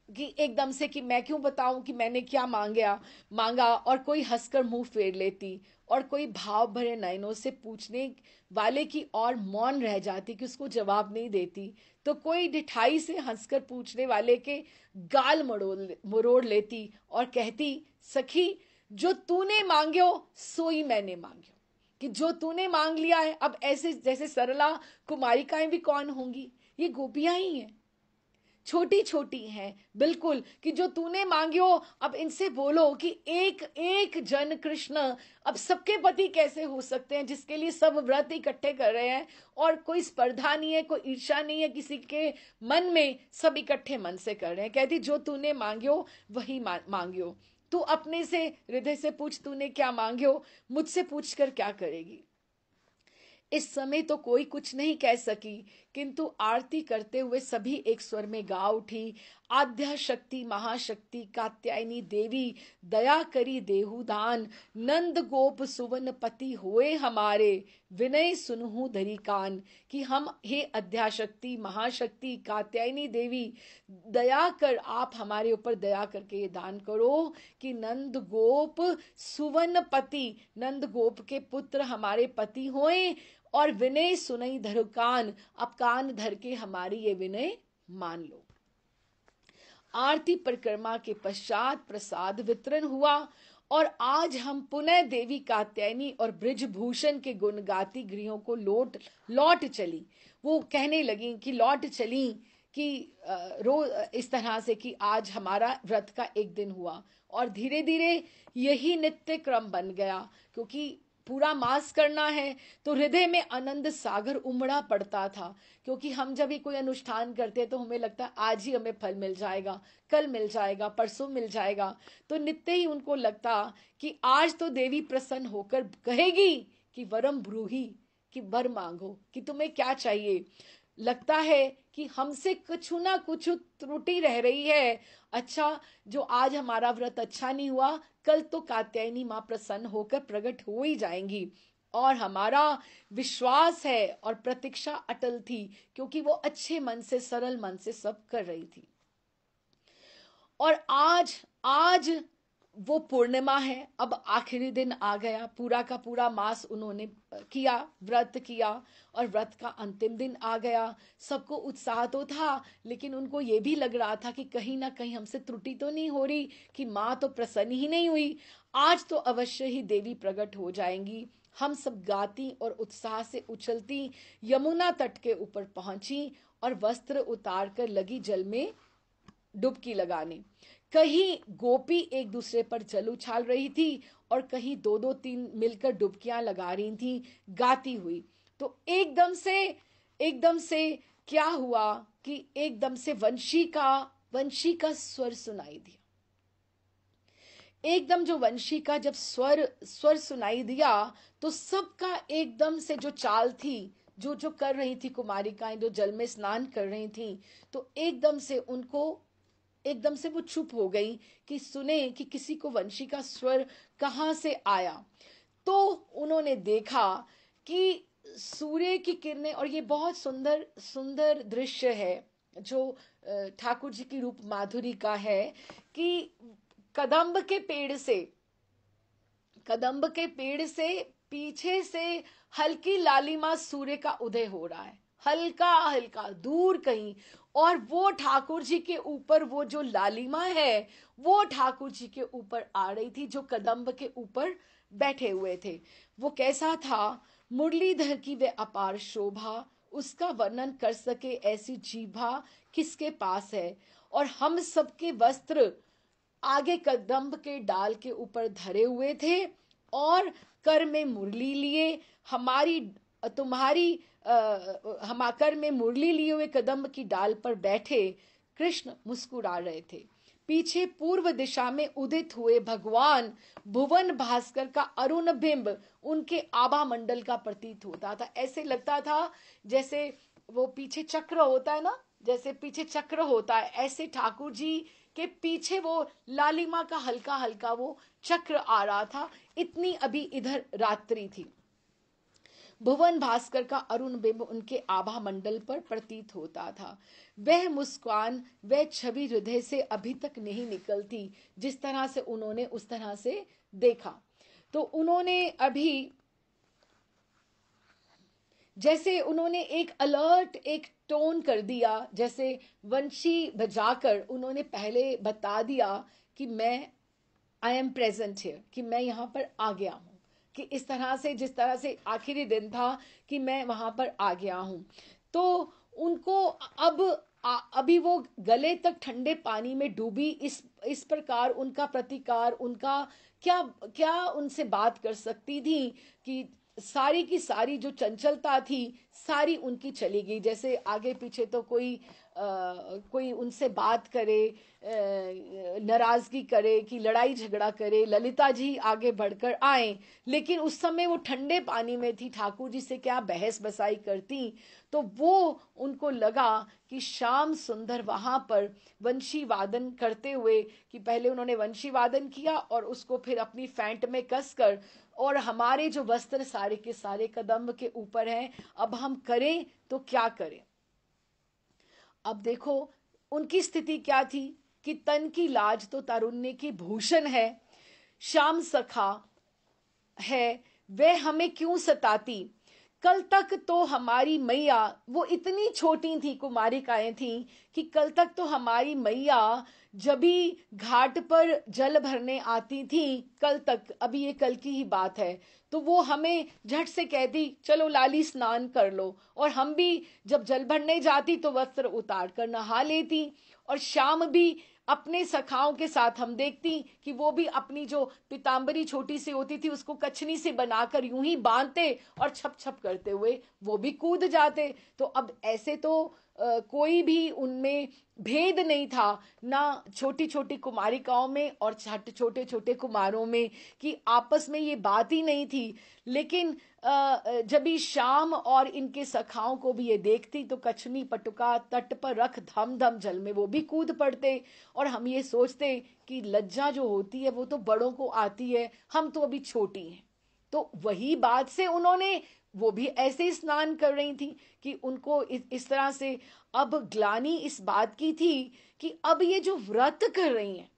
कि एकदम से कि मैं क्यों बताऊं कि मैंने क्या मांगा, और कोई हंसकर मुंह फेर लेती, और कोई भाव भरे नयनों से पूछने वाले की और मौन रह जाती कि उसको जवाब नहीं देती। तो कोई ढिठाई से हंसकर पूछने वाले के गाल मरोड़ लेती और कहती, सखी जो तूने मांग्यो सोई मैंने मांग्यो, कि जो तूने मांग लिया है। अब ऐसे जैसे सरला कुमारिकाएं भी कौन होंगी, ये गोपियां ही हैं, छोटी छोटी हैं बिल्कुल, कि जो तूने मांगियो। अब इनसे बोलो कि एक एक जन कृष्ण अब सबके पति कैसे हो सकते हैं, जिसके लिए सब व्रत इकट्ठे कर रहे हैं और कोई स्पर्धा नहीं है, कोई ईर्ष्या नहीं है किसी के मन में, सब इकट्ठे मन से कर रहे हैं। कहती जो तूने मांगियो वही मांगियो, तू अपने से हृदय से पूछ तूने क्या मांगियो, मुझसे पूछकर क्या करेगी। इस समय तो कोई कुछ नहीं कह सकी, किंतु आरती करते हुए सभी एक स्वर में गा उठी, आद्या शक्ति महाशक्ति कात्यायनी देवी दया करी देहु दान, नंद गोप सुवन पति होए हमारे विनय सुनहु धरी कान। कि हम हे अध्याशक्ति महाशक्ति कात्यायनी देवी, दया कर आप हमारे ऊपर दया करके ये दान करो कि नंद गोप सुवन पति, नंद गोप के पुत्र हमारे पति होए और विनय सुनई धर कान, अब कान धर के हमारी ये विनय मान लो। आरती परिक्रमा के पश्चात प्रसाद वितरण हुआ और आज हम पुनः देवी कात्यायनी और ब्रिजभूषण के गुण गाती गृहों को लौट चली। वो कहने लगी कि लौट चली कि रोज इस तरह से कि आज हमारा व्रत का एक दिन हुआ और धीरे धीरे यही नित्य क्रम बन गया, क्योंकि पूरा मास करना है तो हृदय में आनंद सागर उमड़ा पड़ता था। क्योंकि हम जब भी कोई अनुष्ठान करते हैं तो हमें लगता है आज ही हमें फल मिल जाएगा, कल मिल जाएगा, परसों मिल जाएगा। तो नित्य ही उनको लगता कि आज तो देवी प्रसन्न होकर कहेगी कि वरम ब्रूही, कि वर मांगो, कि तुम्हें क्या चाहिए। लगता है कि हमसे कुछ ना कुछ त्रुटि रह रही है। अच्छा, जो आज हमारा व्रत अच्छा नहीं हुआ, कल तो कात्यायनी माँ प्रसन्न होकर प्रकट हो ही जाएंगी। और हमारा विश्वास है और प्रतीक्षा अटल थी, क्योंकि वो अच्छे मन से, सरल मन से सब कर रही थी। और आज वो पूर्णिमा है, अब आखिरी दिन आ गया। पूरा का पूरा मास उन्होंने किया, व्रत किया और व्रत का अंतिम दिन आ गया। सबको उत्साह तो था, लेकिन उनको ये भी लग रहा था कि कहीं ना कहीं हमसे त्रुटि तो नहीं हो रही, कि माँ तो प्रसन्न ही नहीं हुई। आज तो अवश्य ही देवी प्रकट हो जाएंगी। हम सब गाती और उत्साह से उछलती यमुना तट के ऊपर पहुंची और वस्त्र उतार कर लगी जल में डुबकी लगाने। कहीं गोपी एक दूसरे पर जल उछाल रही थी और कहीं दो दो तीन मिलकर डुबकियां लगा रही थी गाती हुई। तो एकदम से क्या हुआ कि एकदम से वंशी का स्वर सुनाई दिया। एकदम जो वंशी का जब स्वर सुनाई दिया तो सबका एकदम से जो चाल थी, जो कर रही थी कुमारिकाएं, जो जल में स्नान कर रही थी, तो एकदम से वो चुप हो गई कि सुने कि किसी को वंशी का स्वर कहाँ से आया। तो उन्होंने देखा कि सूर्य की किरणें, और ये बहुत सुंदर सुंदर दृश्य है जो ठाकुर जी की रूप माधुरी का है, कि कदम्ब के पेड़ से पीछे से हल्की लालिमा सूर्य का उदय हो रहा है, हल्का हल्का दूर कहीं। और वो ठाकुर जी के ऊपर, वो जो लालिमा है वो ठाकुर जी के ऊपर आ रही थी, जो कदम्ब के ऊपर बैठे हुए थे। वो कैसा था? मुरलीधर की वे अपार शोभा, उसका वर्णन कर सके ऐसी जीभा किसके पास है। और हम सबके वस्त्र आगे कदम्ब के डाल के ऊपर धरे हुए थे और कर में मुरली लिए, हम कर में मुरली लिए हुए कदम्ब की डाल पर बैठे कृष्ण मुस्कुरा रहे थे। पीछे पूर्व दिशा में उदित हुए भगवान भुवन भास्कर का अरुण बिंब उनके आभा मंडल का प्रतीत होता था। ऐसे लगता था जैसे वो पीछे चक्र होता है ना, जैसे पीछे चक्र होता है, ऐसे ठाकुर जी के पीछे वो लालिमा का हल्का हल्का वो चक्र आ रहा था। इतनी अभी इधर रात्रि थी। भुवन भास्कर का अरुण बिंब उनके आभा मंडल पर प्रतीत होता था। वह मुस्कान, वह छवि हृदय से अभी तक नहीं निकलती, जिस तरह से उन्होंने उस तरह से देखा। तो उन्होंने अभी जैसे उन्होंने एक अलर्ट, एक टोन कर दिया, जैसे वंशी बजाकर उन्होंने पहले बता दिया कि मैं आई एम प्रेजेंट हियर, कि मैं यहाँ पर आ गया हूँ, कि इस तरह से, जिस तरह से आखिरी दिन था कि मैं वहां पर आ गया हूँ। तो उनको अभी वो गले तक ठंडे पानी में डूबी, इस प्रकार उनका प्रतिकार, उनका क्या क्या उनसे बात कर सकती थी कि सारी की सारी जो चंचलता थी सारी उनकी चली गई। जैसे आगे पीछे तो कोई उनसे बात करे, नाराजगी करे, कि लड़ाई झगड़ा करे, ललिता जी आगे बढ़कर आए, लेकिन उस समय वो ठंडे पानी में थी, ठाकुर जी से क्या बहस बसाई करती। तो वो उनको लगा कि श्याम सुंदर वहां पर वंशी वादन करते हुए, कि पहले उन्होंने वंशी वादन किया और उसको फिर अपनी फैंट में कसकर, और हमारे जो वस्त्र सारे के सारे कदम्ब के ऊपर हैं, अब हम करें तो क्या करें। अब देखो उनकी स्थिति क्या थी कि तन की लाज तो तारुण्य की भूषण है, श्याम सखा है, वह हमें क्यों सताती, कल तक तो हमारी मैया वो इतनी छोटी थी, कुमारिकाएं थी, कि कल तक तो हमारी मैया जब भी घाट पर जल भरने आती थी, कल तक, अभी ये कल की ही बात है, तो वो हमें झट से कहती चलो लाली स्नान कर लो, और हम भी जब जल भरने जाती तो वस्त्र उतार कर नहा लेती। और शाम भी अपने सखाओं के साथ हम देखती कि वो भी अपनी जो पीताम्बरी छोटी सी होती थी उसको कछनी से बनाकर यूं ही बांधते और छप छप करते हुए वो भी कूद जाते। तो अब ऐसे तो कोई भी उनमें भेद नहीं था, ना छोटी छोटी कुमारिकाओं में और छोटे छोटे कुमारों में, कि आपस में ये बात ही नहीं थी। लेकिन जब भी शाम और इनके सखाओं को भी ये देखती तो कछनी पटुका तट पर रख धम धम जल में वो भी कूद पड़ते। और हम ये सोचते कि लज्जा जो होती है वो तो बड़ों को आती है, हम तो अभी छोटी हैं। तो वही बात से उन्होंने, वो भी ऐसे ही स्नान कर रही थी कि उनको इस तरह से अब ग्लानि इस बात की थी कि अब ये जो व्रत कर रही हैं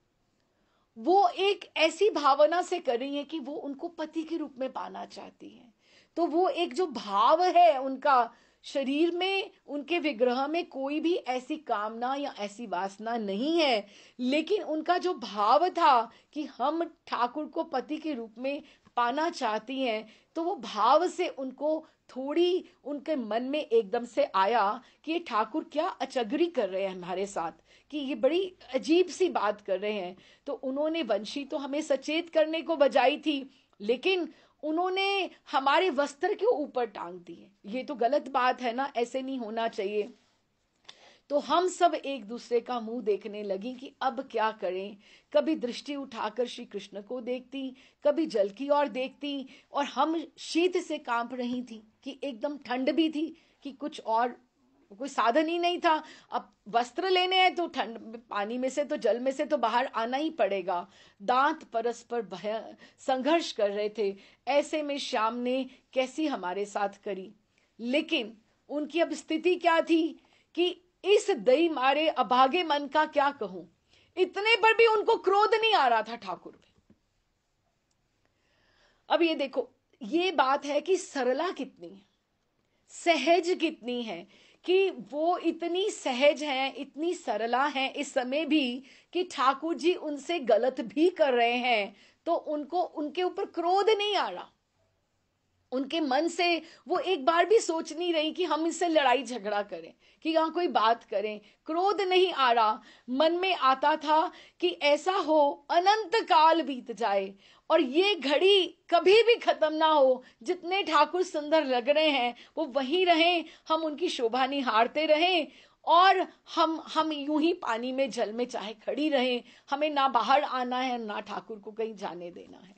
वो एक ऐसी भावना से कर रही हैं कि वो उनको पति के रूप में पाना चाहती हैं। तो वो एक जो भाव है उनका शरीर में, उनके विग्रह में कोई भी ऐसी कामना या ऐसी वासना नहीं है, लेकिन उनका जो भाव था कि हम ठाकुर को पति के रूप में पाना चाहती हैं, तो वो भाव से उनको थोड़ी उनके मन में एकदम से आया कि ये ठाकुर क्या अचगरी कर रहे हैं हमारे साथ, कि ये बड़ी अजीब सी बात कर रहे हैं। तो उन्होंने वंशी तो हमें सचेत करने को बजाई थी, लेकिन उन्होंने हमारे वस्त्र के ऊपर टांग दिए। ये तो गलत बात है ना, ऐसे नहीं होना चाहिए। तो हम सब एक दूसरे का मुंह देखने लगी कि अब क्या करें। कभी दृष्टि उठाकर श्री कृष्ण को देखती, कभी जल की ओर देखती, और हम शीत से कांप रही थी कि एकदम ठंड भी थी कि कुछ और कोई साधन ही नहीं था। अब वस्त्र लेने हैं तो ठंड पानी में से तो जल में से तो बाहर आना ही पड़ेगा। दांत परस्पर संघर्ष कर रहे थे। ऐसे में श्याम ने कैसी हमारे साथ करी, लेकिन उनकी अब स्थिति क्या थी कि इस दई मारे अभागे मन का क्या कहूं, इतने पर भी उनको क्रोध नहीं आ रहा था ठाकुर पे। अब ये देखो, ये बात है कि सरला कितनी है, सहज कितनी है, कि वो इतनी सहज हैं, इतनी सरला हैं इस समय भी, कि ठाकुर जी उनसे गलत भी कर रहे हैं तो उनको उनके ऊपर क्रोध नहीं आ रहा। उनके मन से वो एक बार भी सोच नहीं रही कि हम इससे लड़ाई झगड़ा करें, कि यहां कोई बात करें। क्रोध नहीं आ रहा। मन में आता था कि ऐसा हो अनंत काल बीत जाए और ये घड़ी कभी भी खत्म ना हो, जितने ठाकुर सुंदर लग रहे हैं वो वहीं रहें, हम उनकी शोभा निहारते रहें, और हम यूं ही पानी में जल में चाहे खड़ी रहें, हमें ना बाहर आना है ना ठाकुर को कहीं जाने देना है।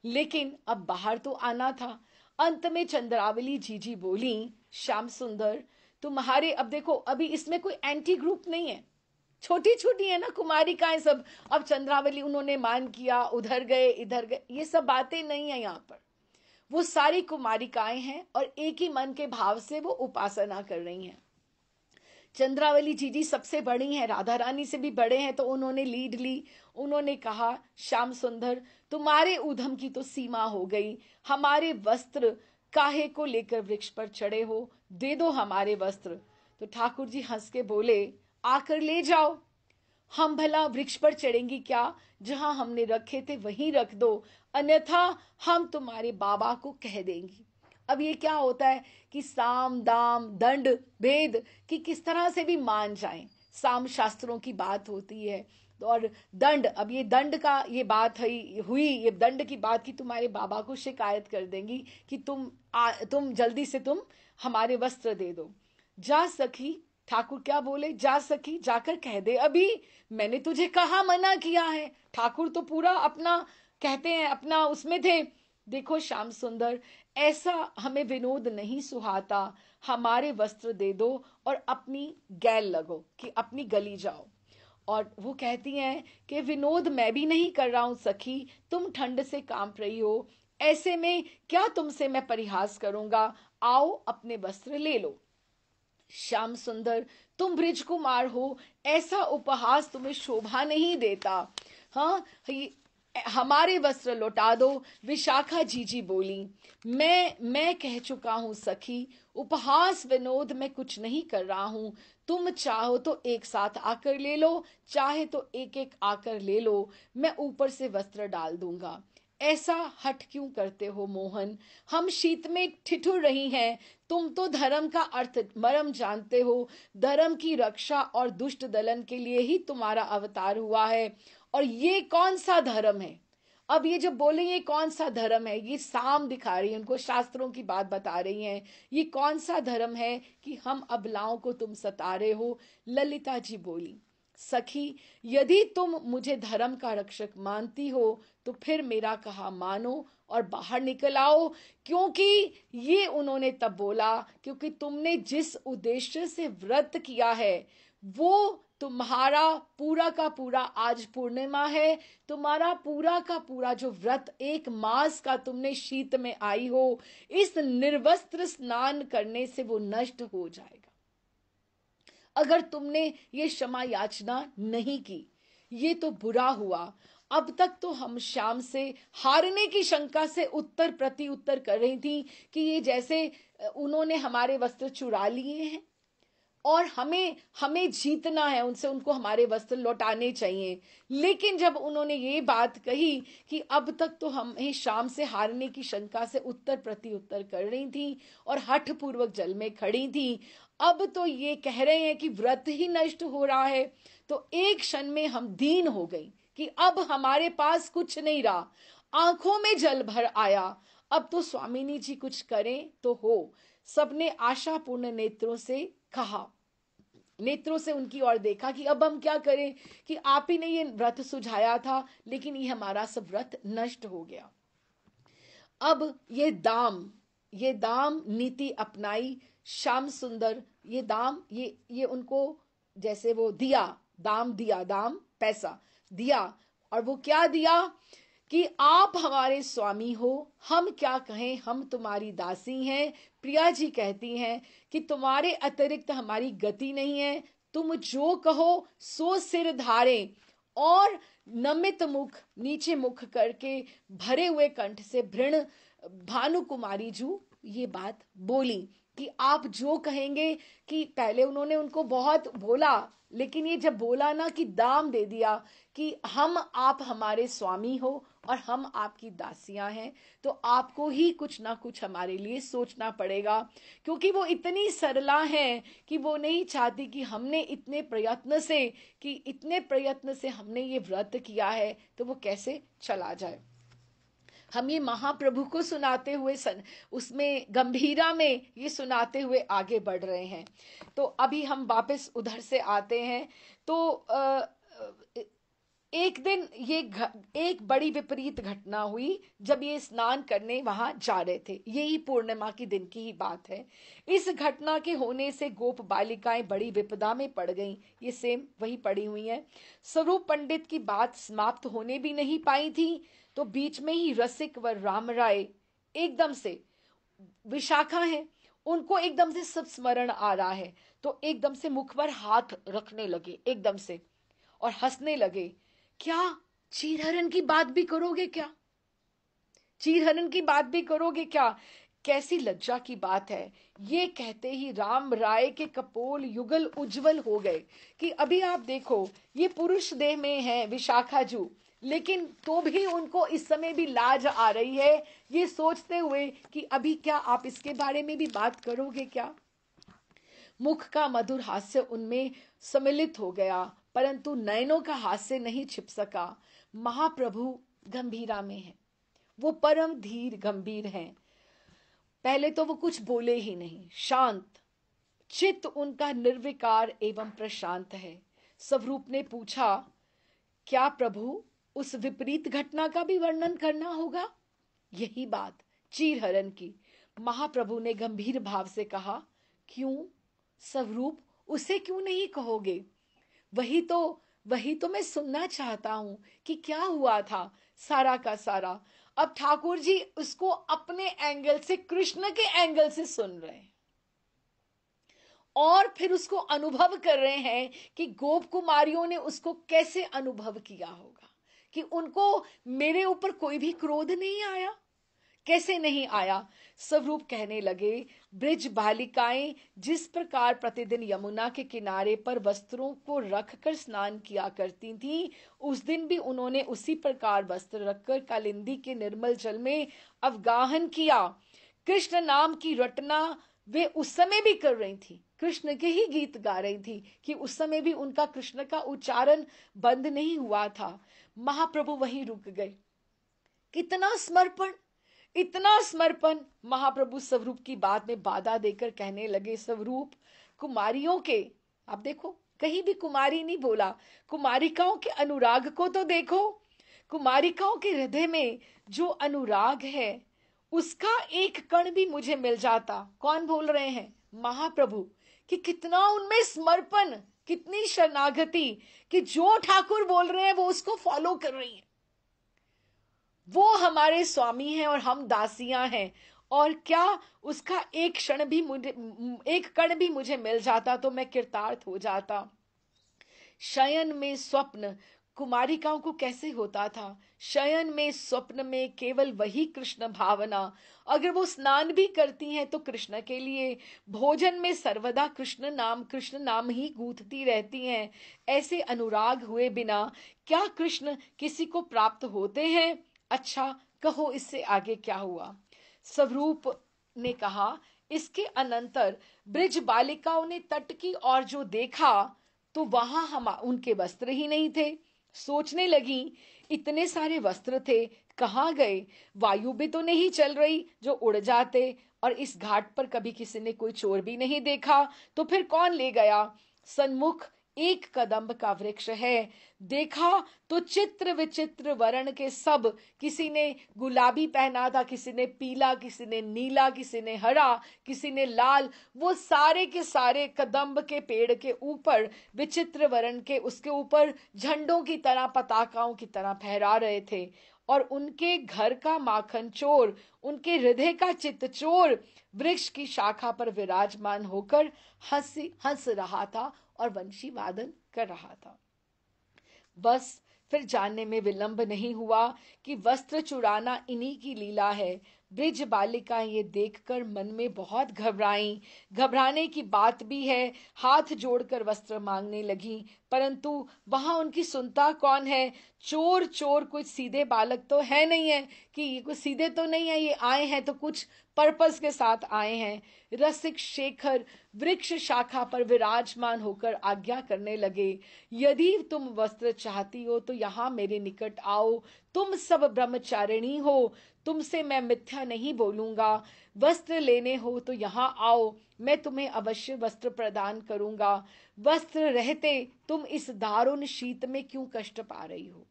लेकिन अब बाहर तो आना था। अंत में चंद्रावली जीजी बोली, श्याम सुंदर तुम्हारे, अब देखो अभी इसमें कोई एंटी ग्रुप नहीं है, छोटी छोटी है ना कुमारिकाएं सब। अब चंद्रावली उन्होंने मान किया, उधर गए इधर गए, ये सब बातें नहीं है यहाँ पर। वो सारी कुमारिकाएं हैं और एक ही मन के भाव से वो उपासना कर रही हैं। चंद्रावली जीजी सबसे बड़ी हैं, राधा रानी से भी बड़े हैं, तो उन्होंने लीड ली। उन्होंने कहा, श्याम सुंदर तुम्हारे ऊधम की तो सीमा हो गई, हमारे वस्त्र काहे को लेकर वृक्ष पर चढ़े हो, दे दो हमारे वस्त्र। तो ठाकुर जी हंस के बोले, आकर ले जाओ, हम भला वृक्ष पर चढ़ेंगी क्या, जहां हमने रखे थे वहीं रख दो, अन्यथा हम तुम्हारे बाबा को कह देंगी। अब ये क्या होता है कि साम दाम दंड भेद कि किस तरह से भी मान जाएं, साम शास्त्रों की बात होती है। और दंड, अब ये दंड का ये बात हुई, ये दंड की बात की तुम्हारे बाबा को शिकायत कर देंगी कि तुम जल्दी से तुम हमारे वस्त्र दे दो। जा सखी, ठाकुर क्या बोले, जा सखी जाकर कह दे, अभी मैंने तुझे कहा मना किया है। ठाकुर तो पूरा अपना कहते हैं, अपना उसमें थे। देखो श्याम सुंदर, ऐसा हमें विनोद नहीं सुहाता, हमारे वस्त्र दे दो और अपनी गैल लगो कि अपनी गली जाओ। और वो कहती हैं कि विनोद मैं भी नहीं कर रहा हूं सखी, तुम ठंड से कांप रही हो, ऐसे में क्या तुमसे मैं परिहास करूंगा, आओ अपने वस्त्र ले लो। श्याम सुंदर तुम ब्रिज कुमार हो, ऐसा उपहास तुम्हें शोभा नहीं देता। हाँ, हमारे वस्त्र लौटा दो। विशाखा जीजी बोली, मैं कह चुका हूं सखी, उपहास विनोद मैं कुछ नहीं कर रहा हूं। तुम चाहो तो एक साथ आकर ले लो, चाहे तो एक एक आकर ले लो, मैं ऊपर से वस्त्र डाल दूंगा। ऐसा हट क्यों करते हो मोहन, हम शीत में ठिठुर रही हैं। तुम तो धर्म का अर्थ मर्म जानते हो, धर्म की रक्षा और दुष्ट दलन के लिए ही तुम्हारा अवतार हुआ है। और ये कौन सा धर्म है? अब ये जो बोले ये कौन सा धर्म है, ये साम दिखा रही है उनको, शास्त्रों की बात बता रही हैं। ये कौन सा धर्म है कि हम अबलाओं को तुम सता रहे हो? ललिता जी बोली, सखी यदि तुम मुझे धर्म का रक्षक मानती हो तो फिर मेरा कहा मानो और बाहर निकल आओ। क्योंकि ये उन्होंने तब बोला क्योंकि तुमने जिस उद्देश्य से व्रत किया है वो तुम्हारा पूरा का पूरा, आज पूर्णिमा है, तुम्हारा पूरा का पूरा जो व्रत एक मास का तुमने शीत में आई हो, इस निर्वस्त्र स्नान करने से वो नष्ट हो जाएगा। अगर तुमने ये क्षमा याचना नहीं की, ये तो बुरा हुआ। अब तक तो हम श्याम से हारने की शंका से उत्तर प्रति उत्तर कर रही थी कि ये जैसे उन्होंने हमारे वस्त्र चुरा लिए हैं और हमें हमें जीतना है उनसे, उनको हमारे वस्त्र लौटाने चाहिए। लेकिन जब उन्होंने ये बात कही कि अब तक तो हमें शाम से हारने की शंका से उत्तर प्रति उत्तर कर रही थी और हठ पूर्वक जल में खड़ी थी, अब तो ये कह रहे हैं कि व्रत ही नष्ट हो रहा है। तो एक क्षण में हम दीन हो गई कि अब हमारे पास कुछ नहीं रहा, आंखों में जल भर आया। अब तो स्वामिनी जी कुछ करें तो हो। सबने आशापूर्ण नेत्रों से कहा, नेत्रों से उनकी ओर देखा कि अब हम क्या करें, कि आप ही ने ये व्रत सुझाया था लेकिन ये हमारा सब व्रत नष्ट हो गया। अब ये दाम नीति अपनाई श्याम सुंदर। ये दाम, ये उनको जैसे वो दिया, दाम दिया, दाम पैसा दिया। और वो क्या दिया कि आप हमारे स्वामी हो, हम क्या कहें, हम तुम्हारी दासी हैं। प्रिया जी कहती हैं कि तुम्हारे अतिरिक्त हमारी गति नहीं है, तुम जो कहो सो सिर धारें। और नमित मुख, नीचे मुख करके भरे हुए कंठ से भृण भानु कुमारी जू ये बात बोली कि आप जो कहेंगे। कि पहले उन्होंने उनको बहुत बोला, लेकिन ये जब बोला ना कि दाम दे दिया कि हम, आप हमारे स्वामी हो और हम आपकी दासियां हैं, तो आपको ही कुछ ना कुछ हमारे लिए सोचना पड़ेगा। क्योंकि वो इतनी सरला हैं कि वो नहीं चाहती कि हमने इतने प्रयत्न से हमने ये व्रत किया है तो वो कैसे चला जाए। हम ये महाप्रभु को सुनाते हुए उसमें गंभीरा में ये सुनाते हुए आगे बढ़ रहे हैं। तो अभी हम वापस उधर से आते हैं। तो एक दिन एक बड़ी विपरीत घटना हुई जब ये स्नान करने वहां जा रहे थे। यही पूर्णिमा की दिन की ही बात है। इस घटना के होने से गोप बालिकाएं बड़ी विपदा में पड़ गईं। ये सेम वही पड़ी हुई हैं। स्वरूप पंडित की बात समाप्त होने भी नहीं पाई थी तो बीच में ही रसिक व राम राय एकदम से, विशाखा है, उनको एकदम से सब स्मरण आ रहा है, तो एकदम से मुख पर हाथ रखने लगे एकदम से और हंसने लगे। क्या चीरहरण की बात भी करोगे क्या? चीरहरण की बात भी करोगे क्या? कैसी लज्जा की बात है। ये कहते ही राम राय के कपोल युगल उज्जवल हो गए। कि अभी आप देखो, ये पुरुष देह में है विशाखा जू, लेकिन तो भी उनको इस समय भी लाज आ रही है, ये सोचते हुए कि अभी क्या आप इसके बारे में भी बात करोगे क्या? मुख का मधुर हास्य उनमें सम्मिलित हो गया, परंतु नयनों का हास्य नहीं छिप सका। महाप्रभु गंभीरा में है, वो परम धीर गंभीर हैं। पहले तो वो कुछ बोले ही नहीं, शांत चित्त उनका निर्विकार एवं प्रशांत है। स्वरूप ने पूछा, क्या प्रभु उस विपरीत घटना का भी वर्णन करना होगा? यही बात चीरहरण की। महाप्रभु ने गंभीर भाव से कहा, क्यों स्वरूप, उसे क्यों नहीं कहोगे? वही तो मैं सुनना चाहता हूं कि क्या हुआ था सारा का सारा। अब ठाकुर जी उसको अपने एंगल से, कृष्ण के एंगल से सुन रहे हैं और फिर उसको अनुभव कर रहे हैं कि गोप कुमारियों ने उसको कैसे अनुभव किया होगा, कि उनको मेरे ऊपर कोई भी क्रोध नहीं आया? कैसे नहीं आया? स्वरूप कहने लगे, ब्रिज बालिकाएं जिस प्रकार प्रतिदिन यमुना के किनारे पर वस्त्रों को रखकर स्नान किया करती थीं, उस दिन भी उन्होंने उसी प्रकार वस्त्र रखकर कालिंदी के निर्मल जल में अवगाहन किया। कृष्ण नाम की रटना वे उस समय भी कर रही थी, कृष्ण के ही गीत गा रही थी कि उस समय भी उनका कृष्ण का उच्चारण बंद नहीं हुआ था। महाप्रभु वहीं रुक गए। कितना समर्पण, इतना समर्पण! महाप्रभु स्वरूप की बात में बाधा देकर कहने लगे, स्वरूप कुमारियों के, आप देखो कहीं भी कुमारी नहीं बोला, कुमारिकाओं के अनुराग को तो देखो। कुमारिकाओं के हृदय में जो अनुराग है उसका एक कण भी मुझे मिल जाता। कौन बोल रहे हैं? महाप्रभु। कि कितना उनमें समर्पण, कितनी शरणागति, कि जो ठाकुर बोल रहे हैं वो उसको फॉलो कर रही है। वो हमारे स्वामी हैं और हम दासियां हैं। और क्या उसका एक क्षण भी मुझे, एक कण भी मुझे मिल जाता तो मैं कृतार्थ हो जाता। शयन में स्वप्न कुमारिकाओं को कैसे होता था? शयन में स्वप्न में केवल वही कृष्ण भावना। अगर वो स्नान भी करती हैं तो कृष्ण के लिए, भोजन में सर्वदा कृष्ण नाम ही गूंथती रहती हैं। ऐसे अनुराग हुए बिना क्या कृष्ण किसी को प्राप्त होते हैं? अच्छा कहो, इससे आगे क्या हुआ? स्वरूप ने कहा, इसके अनंतर ब्रिज बालिकाओं ने तट की ओर जो देखा तो वहां हम उनके वस्त्र ही नहीं थे। सोचने लगी, इतने सारे वस्त्र थे, कहाँ गए? वायु भी तो नहीं चल रही जो उड़ जाते, और इस घाट पर कभी किसी ने कोई चोर भी नहीं देखा, तो फिर कौन ले गया? सन्मुख एक कदम्ब का वृक्ष है, देखा तो चित्र विचित्र वर्ण के सब, किसी ने गुलाबी पहना था, किसी ने पीला, किसी ने नीला, किसी ने हरा, किसी ने लाल, वो सारे के सारे कदम्ब के पेड़ के ऊपर विचित्र वर्ण के, उसके ऊपर झंडों की तरह, पताकाओं की तरह फहरा रहे थे। और उनके घर का माखन चोर, उनके हृदय का चित्त चोर वृक्ष की शाखा पर विराजमान होकर हंस रहा था और वंशी वादन कर रहा था। बस फिर जानने में विलंब नहीं हुआ कि वस्त्र चुराना इन्हीं की लीला है। ब्रिज बालिका ये देखकर मन में बहुत घबराई। घबराने की बात भी है, हाथ जोड़कर वस्त्र मांगने लगी, परंतु वहां उनकी सुनता कौन है? चोर चोर कुछ सीधे बालक तो है नहीं है, कि ये कुछ सीधे तो नहीं है, ये आए हैं तो कुछ पर्पस के साथ आए हैं। रसिक शेखर वृक्ष शाखा पर विराजमान होकर आज्ञा करने लगे, यदि तुम वस्त्र चाहती हो तो यहाँ मेरे निकट आओ। तुम सब ब्रह्मचारिणी हो, तुमसे मैं मिथ्या नहीं बोलूंगा। वस्त्र लेने हो तो यहाँ आओ, मैं तुम्हें अवश्य वस्त्र प्रदान करूंगा। वस्त्र रहते तुम इस दारुण शीत में क्यों कष्ट पा रही हो?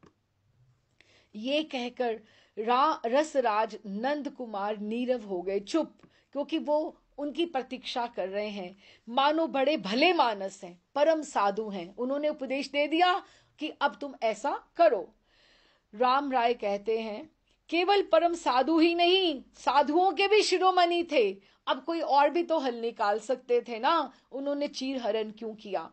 ये कहकर रसराज नंद कुमार नीरव हो गए, चुप, क्योंकि वो उनकी प्रतीक्षा कर रहे हैं। मानो बड़े भले मानस हैं, परम साधु हैं, उन्होंने उपदेश दे दिया कि अब तुम ऐसा करो। राम राय कहते हैं, केवल परम साधु ही नहीं, साधुओं के भी शिरोमणि थे। अब कोई और भी तो हल निकाल सकते थे ना, उन्होंने चीर हरण क्यों किया?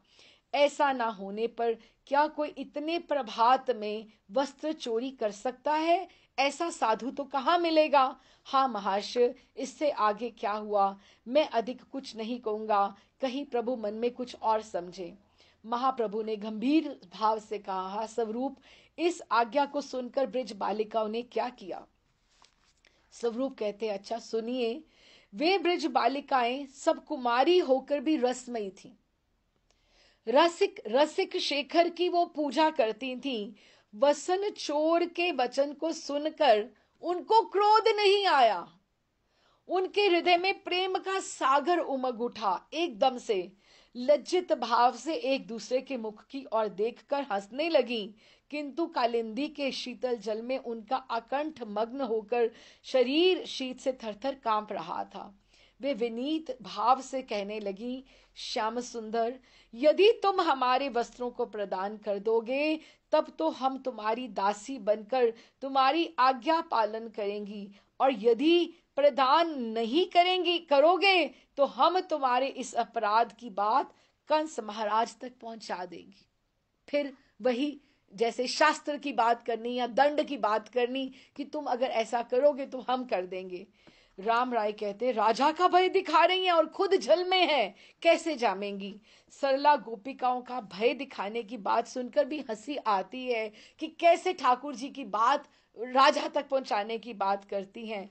ऐसा ना होने पर क्या कोई इतने प्रभात में वस्त्र चोरी कर सकता है? ऐसा साधु तो कहाँ मिलेगा? हाँ महाशय, इससे आगे क्या हुआ मैं अधिक कुछ नहीं कहूंगा, कहीं प्रभु मन में कुछ और समझे। महाप्रभु ने गंभीर भाव से कहा, हाँ स्वरूप, इस आज्ञा को सुनकर ब्रिज बालिकाओं ने क्या किया? स्वरूप कहते, अच्छा सुनिए। वे ब्रिज बालिकाएं सब कुमारी होकर भी रसमयी थी। रसिक रसिक शेखर की वो पूजा करती थी। वसन चोर के वचन को सुनकर उनको क्रोध नहीं आया, उनके हृदय में प्रेम का सागर उमग उठा। एकदम से लज्जित भाव से एक दूसरे के मुख की ओर देखकर हंसने लगी, किंतु कालिंदी के शीतल जल में उनका अकंठ मग्न होकर शरीर शीत से थरथर कांप रहा था। वे विनीत भाव से कहने लगी, श्याम सुंदर, यदि तुम हमारे वस्त्रों को प्रदान कर दोगे तब तो हम तुम्हारी दासी बनकर तुम्हारी आज्ञा पालन करेंगी, और यदि प्रदान नहीं करोगे तो हम तुम्हारे इस अपराध की बात कंस महाराज तक पहुंचा देंगी। फिर वही जैसे शास्त्र की बात करनी या दंड की बात करनी कि तुम अगर ऐसा करोगे तो हम कर देंगे। राम राय कहते, राजा का भय दिखा रही हैं और खुद जल में है, कैसे जामेंगी। सरला गोपिकाओं का भय दिखाने की बात सुनकर भी हंसी आती है कि कैसे ठाकुर जी की बात राजा तक पहुंचाने की बात करती हैं।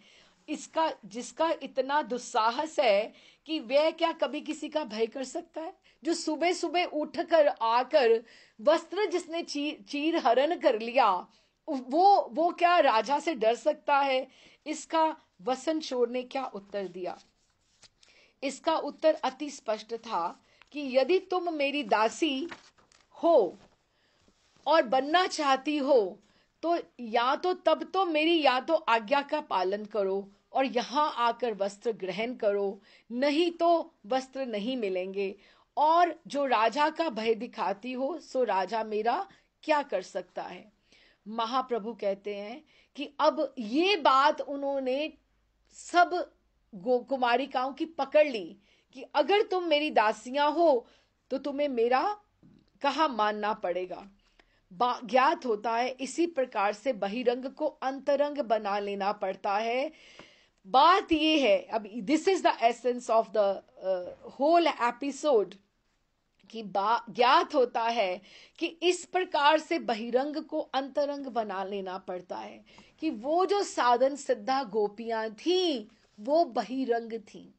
इसका जिसका इतना दुस्साहस है कि वह क्या कभी किसी का भय कर सकता है? जो सुबह सुबह उठकर आकर वस्त्र जिसने चीर हरण कर लिया, वो क्या राजा से डर सकता है? इसका वसन चोर ने क्या उत्तर दिया? इसका उत्तर अति स्पष्ट था कि यदि तुम मेरी दासी हो और बनना चाहती हो तो या तो तब तो मेरी या तो आज्ञा का पालन करो और यहां आकर वस्त्र ग्रहण करो, नहीं तो वस्त्र नहीं मिलेंगे। और जो राजा का भय दिखाती हो सो राजा मेरा क्या कर सकता है? महाप्रभु कहते हैं कि अब ये बात उन्होंने सब कुमारिकाओं की पकड़ ली कि अगर तुम मेरी दासियां हो तो तुम्हें मेरा कहा मानना पड़ेगा। ज्ञात होता है इसी प्रकार से बहिरंग को अंतरंग बना लेना पड़ता है। बात ये है, अब this is the essence of the whole episode, कि ज्ञात होता है कि इस प्रकार से बहिरंग को अंतरंग बना लेना पड़ता है कि वो जो साधन सिद्धा गोपियां थी वो बहिरंग थी,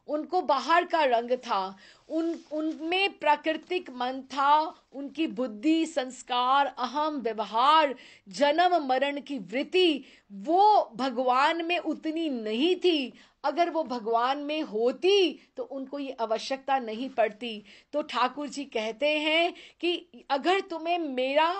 उनको बाहर का रंग था, उनमें प्राकृतिक मन था, उनकी बुद्धि, संस्कार, अहम, व्यवहार, जन्म मरण की वृत्ति वो भगवान में उतनी नहीं थी। अगर वो भगवान में होती तो उनको ये आवश्यकता नहीं पड़ती। तो ठाकुर जी कहते हैं कि अगर तुम्हें मेरा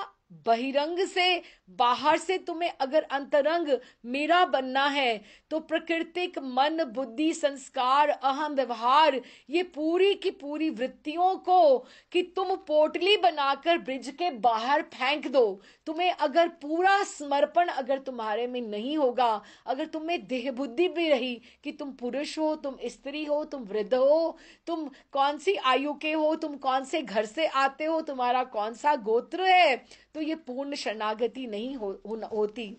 बहिरंग से, बाहर से तुम्हें अगर अंतरंग मेरा बनना है तो प्रकृतिक मन, बुद्धि, संस्कार, अहम, व्यवहार, ये पूरी की पूरी वृत्तियों को कि तुम पोटली बनाकर ब्रिज के बाहर फेंक दो। तुम्हें अगर पूरा समर्पण अगर तुम्हारे में नहीं होगा, अगर तुम्हें देह बुद्धि भी रही कि तुम पुरुष हो, तुम स्त्री हो, तुम वृद्ध हो, तुम कौन सी आयु के हो, तुम कौन से घर से आते हो, तुम्हारा कौन सा गोत्र है, तो ये पूर्ण शरणागति नहीं होती।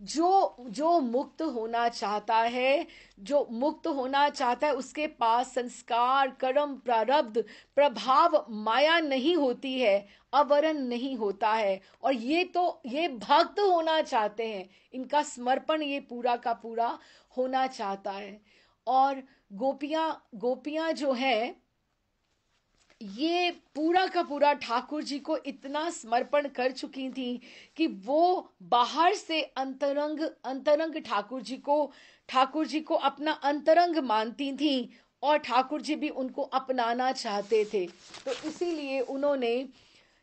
जो मुक्त होना चाहता है, जो मुक्त होना चाहता है, उसके पास संस्कार, कर्म, प्रारब्ध, प्रभाव, माया नहीं होती है, आवरण नहीं होता है। और ये भक्त होना चाहते हैं, इनका समर्पण ये पूरा का पूरा होना चाहता है। और गोपियां जो है ये पूरा का पूरा ठाकुर जी को इतना समर्पण कर चुकी थी कि वो बाहर से अंतरंग ठाकुर जी को अपना अंतरंग मानती थी और ठाकुर जी भी उनको अपनाना चाहते थे। तो इसीलिए उन्होंने,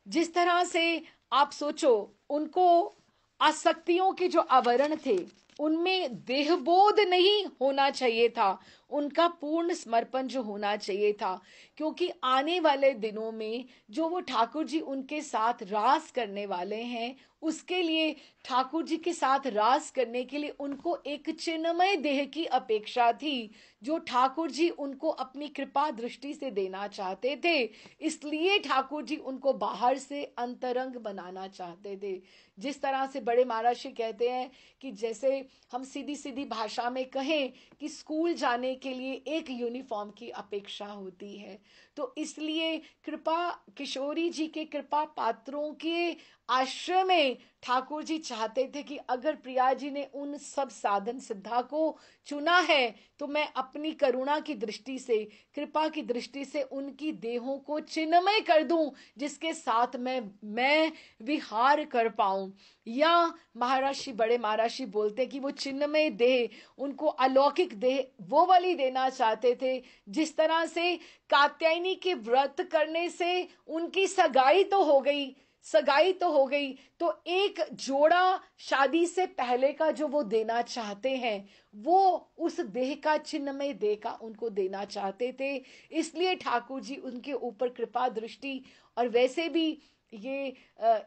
जिस तरह से आप सोचो, उनको आसक्तियों के जो आवरण थे उनमें देहबोध नहीं होना चाहिए था, उनका पूर्ण समर्पण जो होना चाहिए था। क्योंकि आने वाले दिनों में जो वो ठाकुर जी उनके साथ रास करने वाले हैं, उसके लिए ठाकुर जी के साथ रास करने के लिए उनको एक चिन्मय देह की अपेक्षा थी, जो ठाकुर जी उनको अपनी कृपा दृष्टि से देना चाहते थे। इसलिए ठाकुर जी उनको बाहर से अंतरंग बनाना चाहते थे। जिस तरह से बड़े महाराज जी कहते हैं कि जैसे हम सीधी सीधी भाषा में कहें कि स्कूल जाने के लिए एक यूनिफॉर्म की अपेक्षा होती है, तो इसलिए कृपा किशोरी जी के कृपा पात्रों के आश्रय में ठाकुर जी चाहते थे कि अगर प्रिया जी ने उन सब साधन सिद्धा को चुना है तो मैं अपनी करुणा की दृष्टि से, कृपा की दृष्टि से उनकी देहों को चिन्मय कर दूं, जिसके साथ मैं विहार कर पाऊं। या महाराज बड़े महाराज बोलते कि वो चिन्मय देह, उनको अलौकिक देह वो वाली देना चाहते थे। जिस तरह से कात्यायनी के व्रत करने से उनकी सगाई तो हो गई, तो एक जोड़ा शादी से पहले का जो वो देना चाहते हैं, वो उस देह का, चिन्मय देह का उनको देना चाहते थे। इसलिए ठाकुर जी उनके ऊपर कृपा दृष्टि, और वैसे भी ये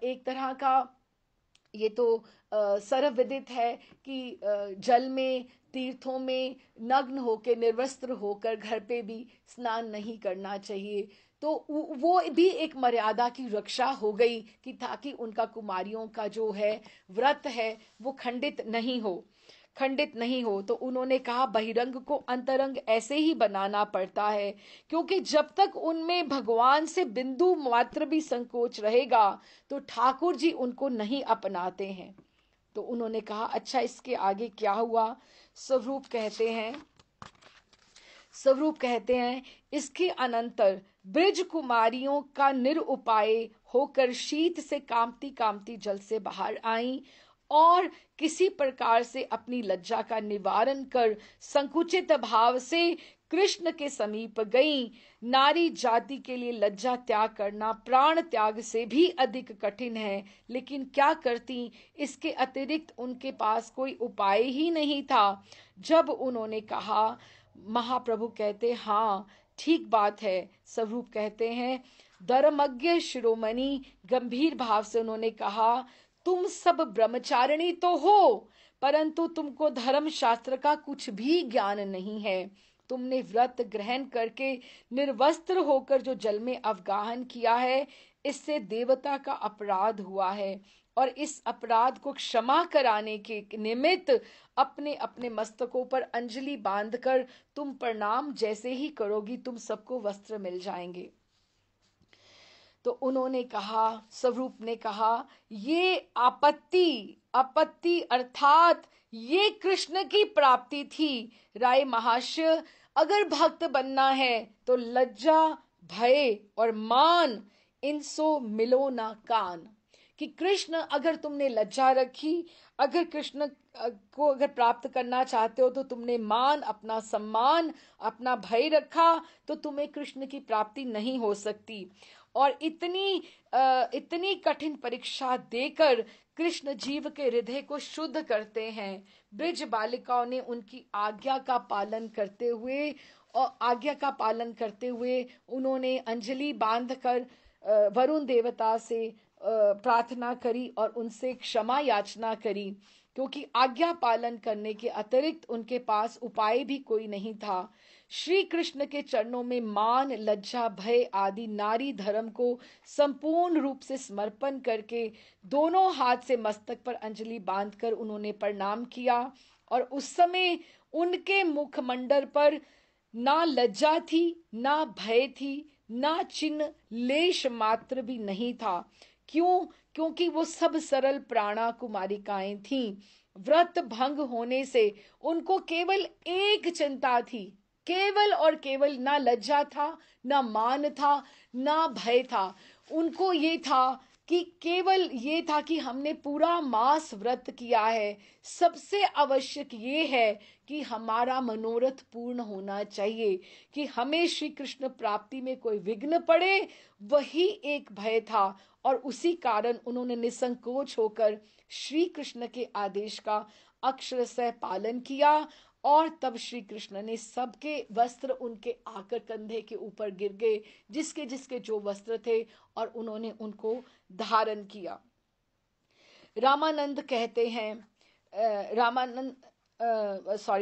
एक तरह का, ये तो सर्वविदित है कि जल में, तीर्थों में नग्न होकर, निर्वस्त्र होकर घर पे भी स्नान नहीं करना चाहिए। तो वो भी एक मर्यादा की रक्षा हो गई कि ताकि उनका कुमारियों का जो है व्रत है वो खंडित नहीं हो। तो उन्होंने कहा बहिरंग को अंतरंग ऐसे ही बनाना पड़ता है, क्योंकि जब तक उनमें भगवान से बिंदु मात्र भी संकोच रहेगा तो ठाकुर जी उनको नहीं अपनाते हैं। तो उन्होंने कहा अच्छा इसके आगे क्या हुआ। स्वरूप कहते हैं इसके अनंतर ब्रज कुमारियों का निरुपाय होकर शीत से कांपती कांपती जल से बाहर आई और किसी प्रकार से अपनी लज्जा का निवारण कर संकुचित भाव से कृष्ण के समीप गई। नारी जाति के लिए लज्जा त्याग करना प्राण त्याग से भी अधिक कठिन है, लेकिन क्या करती, इसके अतिरिक्त उनके पास कोई उपाय ही नहीं था। जब उन्होंने कहा, महाप्रभु कहते हाँ ठीक बात है। स्वरूप कहते हैं धर्मज्ञ शिरोमणि गंभीर भाव से उन्होंने कहा तुम सब ब्रह्मचारिणी तो हो, परंतु तुमको धर्म शास्त्र का कुछ भी ज्ञान नहीं है। तुमने व्रत ग्रहण करके निर्वस्त्र होकर जो जल में अवगाहन किया है, इससे देवता का अपराध हुआ है, और इस अपराध को क्षमा कराने के निमित्त अपने अपने मस्तकों पर अंजलि बांधकर तुम प्रणाम जैसे ही करोगी तुम सबको वस्त्र मिल जाएंगे। तो उन्होंने कहा, स्वरूप ने कहा, ये आपत्ति अर्थात ये कृष्ण की प्राप्ति थी। राय महाशय, अगर भक्त बनना है तो लज्जा भय और मान इनसो मिलो ना कान। कि कृष्ण अगर तुमने लज्जा रखी, अगर कृष्ण को अगर प्राप्त करना चाहते हो तो तुमने मान, अपना सम्मान, अपना भय रखा, तो तुम्हें कृष्ण की प्राप्ति नहीं हो सकती। और इतनी कठिन परीक्षा देकर कृष्ण जीव के हृदय को शुद्ध करते हैं। ब्रज बालिकाओं ने उनकी आज्ञा का पालन करते हुए उन्होंने अंजलि बांधकर वरुण देवता से प्रार्थना करी और उनसे क्षमा याचना करी, क्योंकि आज्ञा पालन करने के अतिरिक्त उनके पास उपाय भी कोई नहीं था। श्री कृष्ण के चरणों में मान, लज्जा, भय आदि नारी धर्म को संपूर्ण रूप से समर्पण करके दोनों हाथ से मस्तक पर अंजलि बांधकर उन्होंने प्रणाम किया। और उस समय उनके मुखमंडल पर ना लज्जा थी, ना भय थी, ना चिन्ह लेश मात्र भी नहीं था। क्यों? क्योंकि वो सब सरल प्राणा कुमारिकाएं थीं। व्रत भंग होने से उनको केवल एक चिंता थी, केवल और केवल, ना लज्जा था, ना मान था, ना भय था। उनको ये था कि केवल ये था कि हमने पूरा मास व्रत किया है, सबसे आवश्यक ये है कि हमारा मनोरथ पूर्ण होना चाहिए, कि हमें श्री कृष्ण प्राप्ति में कोई विघ्न पड़े, वही एक भय था। और उसी कारण उन्होंने निसंकोच होकर श्री कृष्ण के आदेश का अक्षरशः पालन किया। और तब श्री कृष्ण ने सबके वस्त्र उनके आकर कंधे के ऊपर गिर गए, जिसके जिसके जो वस्त्र थे, और उन्होंने उनको धारण किया। रामानंद कहते हैं,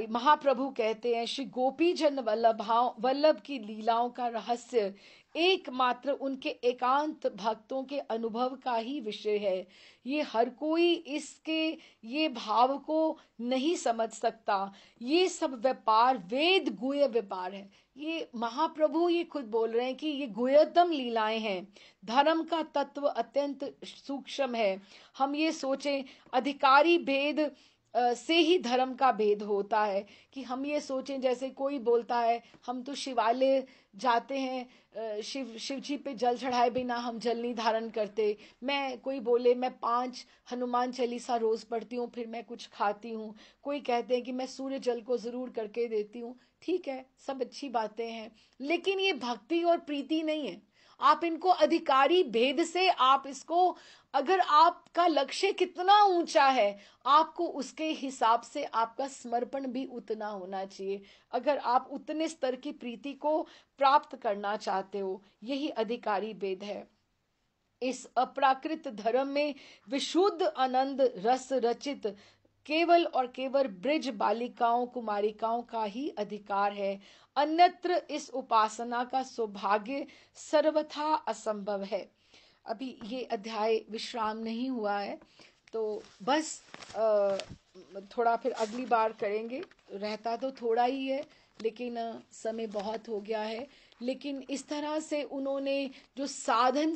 महाप्रभु कहते हैं, श्री गोपी जन वल्लभ की लीलाओं का रहस्य एकमात्र उनके एकांत भक्तों के अनुभव का ही विषय है। ये हर कोई इसके ये भाव को नहीं समझ सकता। ये सब व्यापार वेद गुह्य व्यापार है। ये महाप्रभु ये खुद बोल रहे हैं कि ये गुह्यतम लीलाएं हैं। धर्म का तत्व अत्यंत सूक्ष्म है। हम ये सोचें अधिकारी भेद से ही धर्म का भेद होता है, कि हम ये सोचें जैसे कोई बोलता है हम तो शिवालय जाते हैं, शिव जी पे जल चढ़ाए बिना हम जल नहीं धारण करते। कोई बोले मैं 5 हनुमान चालीसा रोज पढ़ती हूँ, फिर मैं कुछ खाती हूँ। कोई कहते हैं कि मैं सूर्य जल को जरूर करके देती हूँ। ठीक है, सब अच्छी बातें हैं, लेकिन ये भक्ति और प्रीति नहीं है। आप इनको अधिकारी भेद से आप इसको, अगर आपका लक्ष्य कितना ऊंचा है, आपको उसके हिसाब से आपका समर्पण भी उतना होना चाहिए। अगर आप उतने स्तर की प्रीति को प्राप्त करना चाहते हो, यही अधिकारी भेद है। इस अप्राकृत धर्म में विशुद्ध आनंद रस रचित केवल और केवल ब्रिज बालिकाओं कुमारिकाओं का ही अधिकार है, अन्यत्र इस उपासना का सौभाग्य सर्वथा असंभव है। अभी ये अध्याय विश्राम नहीं हुआ है, तो बस थोड़ा फिर अगली बार करेंगे। रहता तो थोड़ा ही है, लेकिन समय बहुत हो गया है। लेकिन इस तरह से उन्होंने जो साधन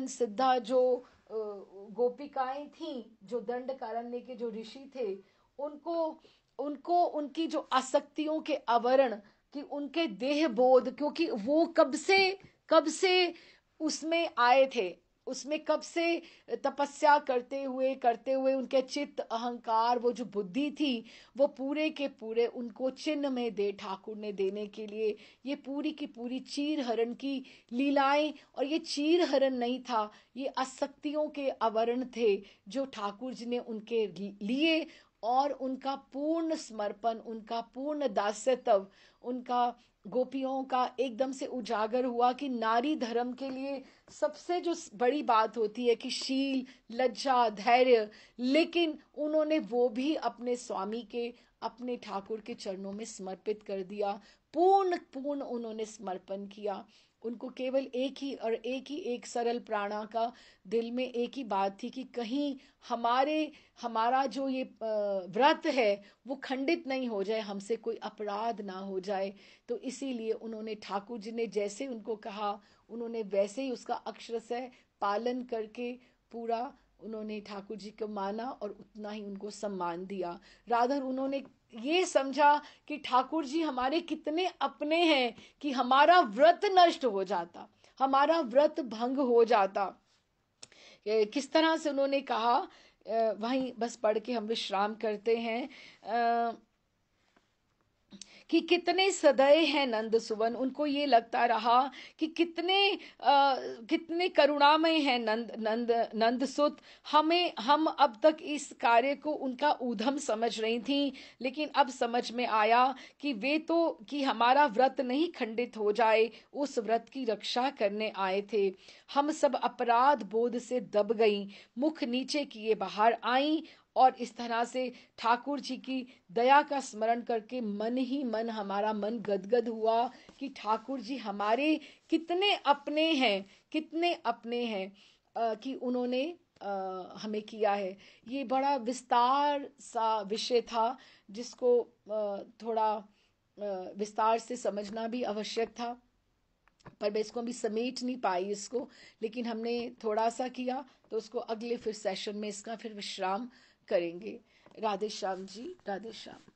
सिद्धा जो गोपिकाएं थीं, जो दंडकारण्य के जो ऋषि थे, उनको उनको उनकी जो आसक्तियों के आवरण, कि उनके देह बोध, क्योंकि वो कब से उसमें आए थे, उसमें कब से तपस्या करते हुए उनके चित्त अहंकार, वो जो बुद्धि थी, वो पूरे के पूरे उनको चिन्ह में दे ठाकुर ने देने के लिए ये पूरी की पूरी चीर हरण की लीलाएं। और ये चीर हरण नहीं था, ये आसक्तियों के आवरण थे जो ठाकुर जी ने उनके लिए, और उनका पूर्ण समर्पण, उनका पूर्ण दास्यत्व, उनका गोपियों का एकदम से उजागर हुआ कि नारी धर्म के लिए सबसे जो बड़ी बात होती है कि शील, लज्जा, धैर्य, लेकिन उन्होंने वो भी अपने स्वामी के, अपने ठाकुर के चरणों में समर्पित कर दिया। पूर्ण पूर्ण उन्होंने समर्पण किया। उनको केवल एक सरल प्राणा का दिल में एक ही बात थी कि कहीं हमारा जो ये व्रत है वो खंडित नहीं हो जाए, हमसे कोई अपराध ना हो जाए। तो इसीलिए उन्होंने, ठाकुर जी ने जैसे उनको कहा, उन्होंने वैसे ही उसका अक्षरशः पालन करके पूरा उन्होंने ठाकुर जी को माना और उतना ही उनको सम्मान दिया। राधर उन्होंने ये समझा कि ठाकुर जी हमारे कितने अपने हैं कि हमारा व्रत नष्ट हो जाता, हमारा व्रत भंग हो जाता। किस तरह से उन्होंने कहा, वहीं बस पढ़ के हम विश्राम करते हैं। कि कितने सदय हैं नंद सुवन, उनको ये लगता रहा कि कितने करुणामय हैं नंद सुत। हम अब तक इस कार्य को उनका ऊधम समझ रही थी, लेकिन अब समझ में आया कि वे तो, कि हमारा व्रत नहीं खंडित हो जाए, उस व्रत की रक्षा करने आए थे। हम सब अपराध बोध से दब गई, मुख नीचे किए बाहर आई, और इस तरह से ठाकुर जी की दया का स्मरण करके मन ही मन हमारा मन गदगद हुआ कि ठाकुर जी हमारे कितने अपने हैं, कितने अपने हैं, कि उन्होंने हमें किया है। ये बड़ा विस्तार सा विषय था, जिसको थोड़ा विस्तार से समझना भी आवश्यक था, पर मैं इसको अभी समेट नहीं पाई इसको, लेकिन हमने थोड़ा सा किया, तो उसको अगले फिर सेशन में इसका फिर विश्राम करेंगे। राधे श्याम जी, राधे श्याम।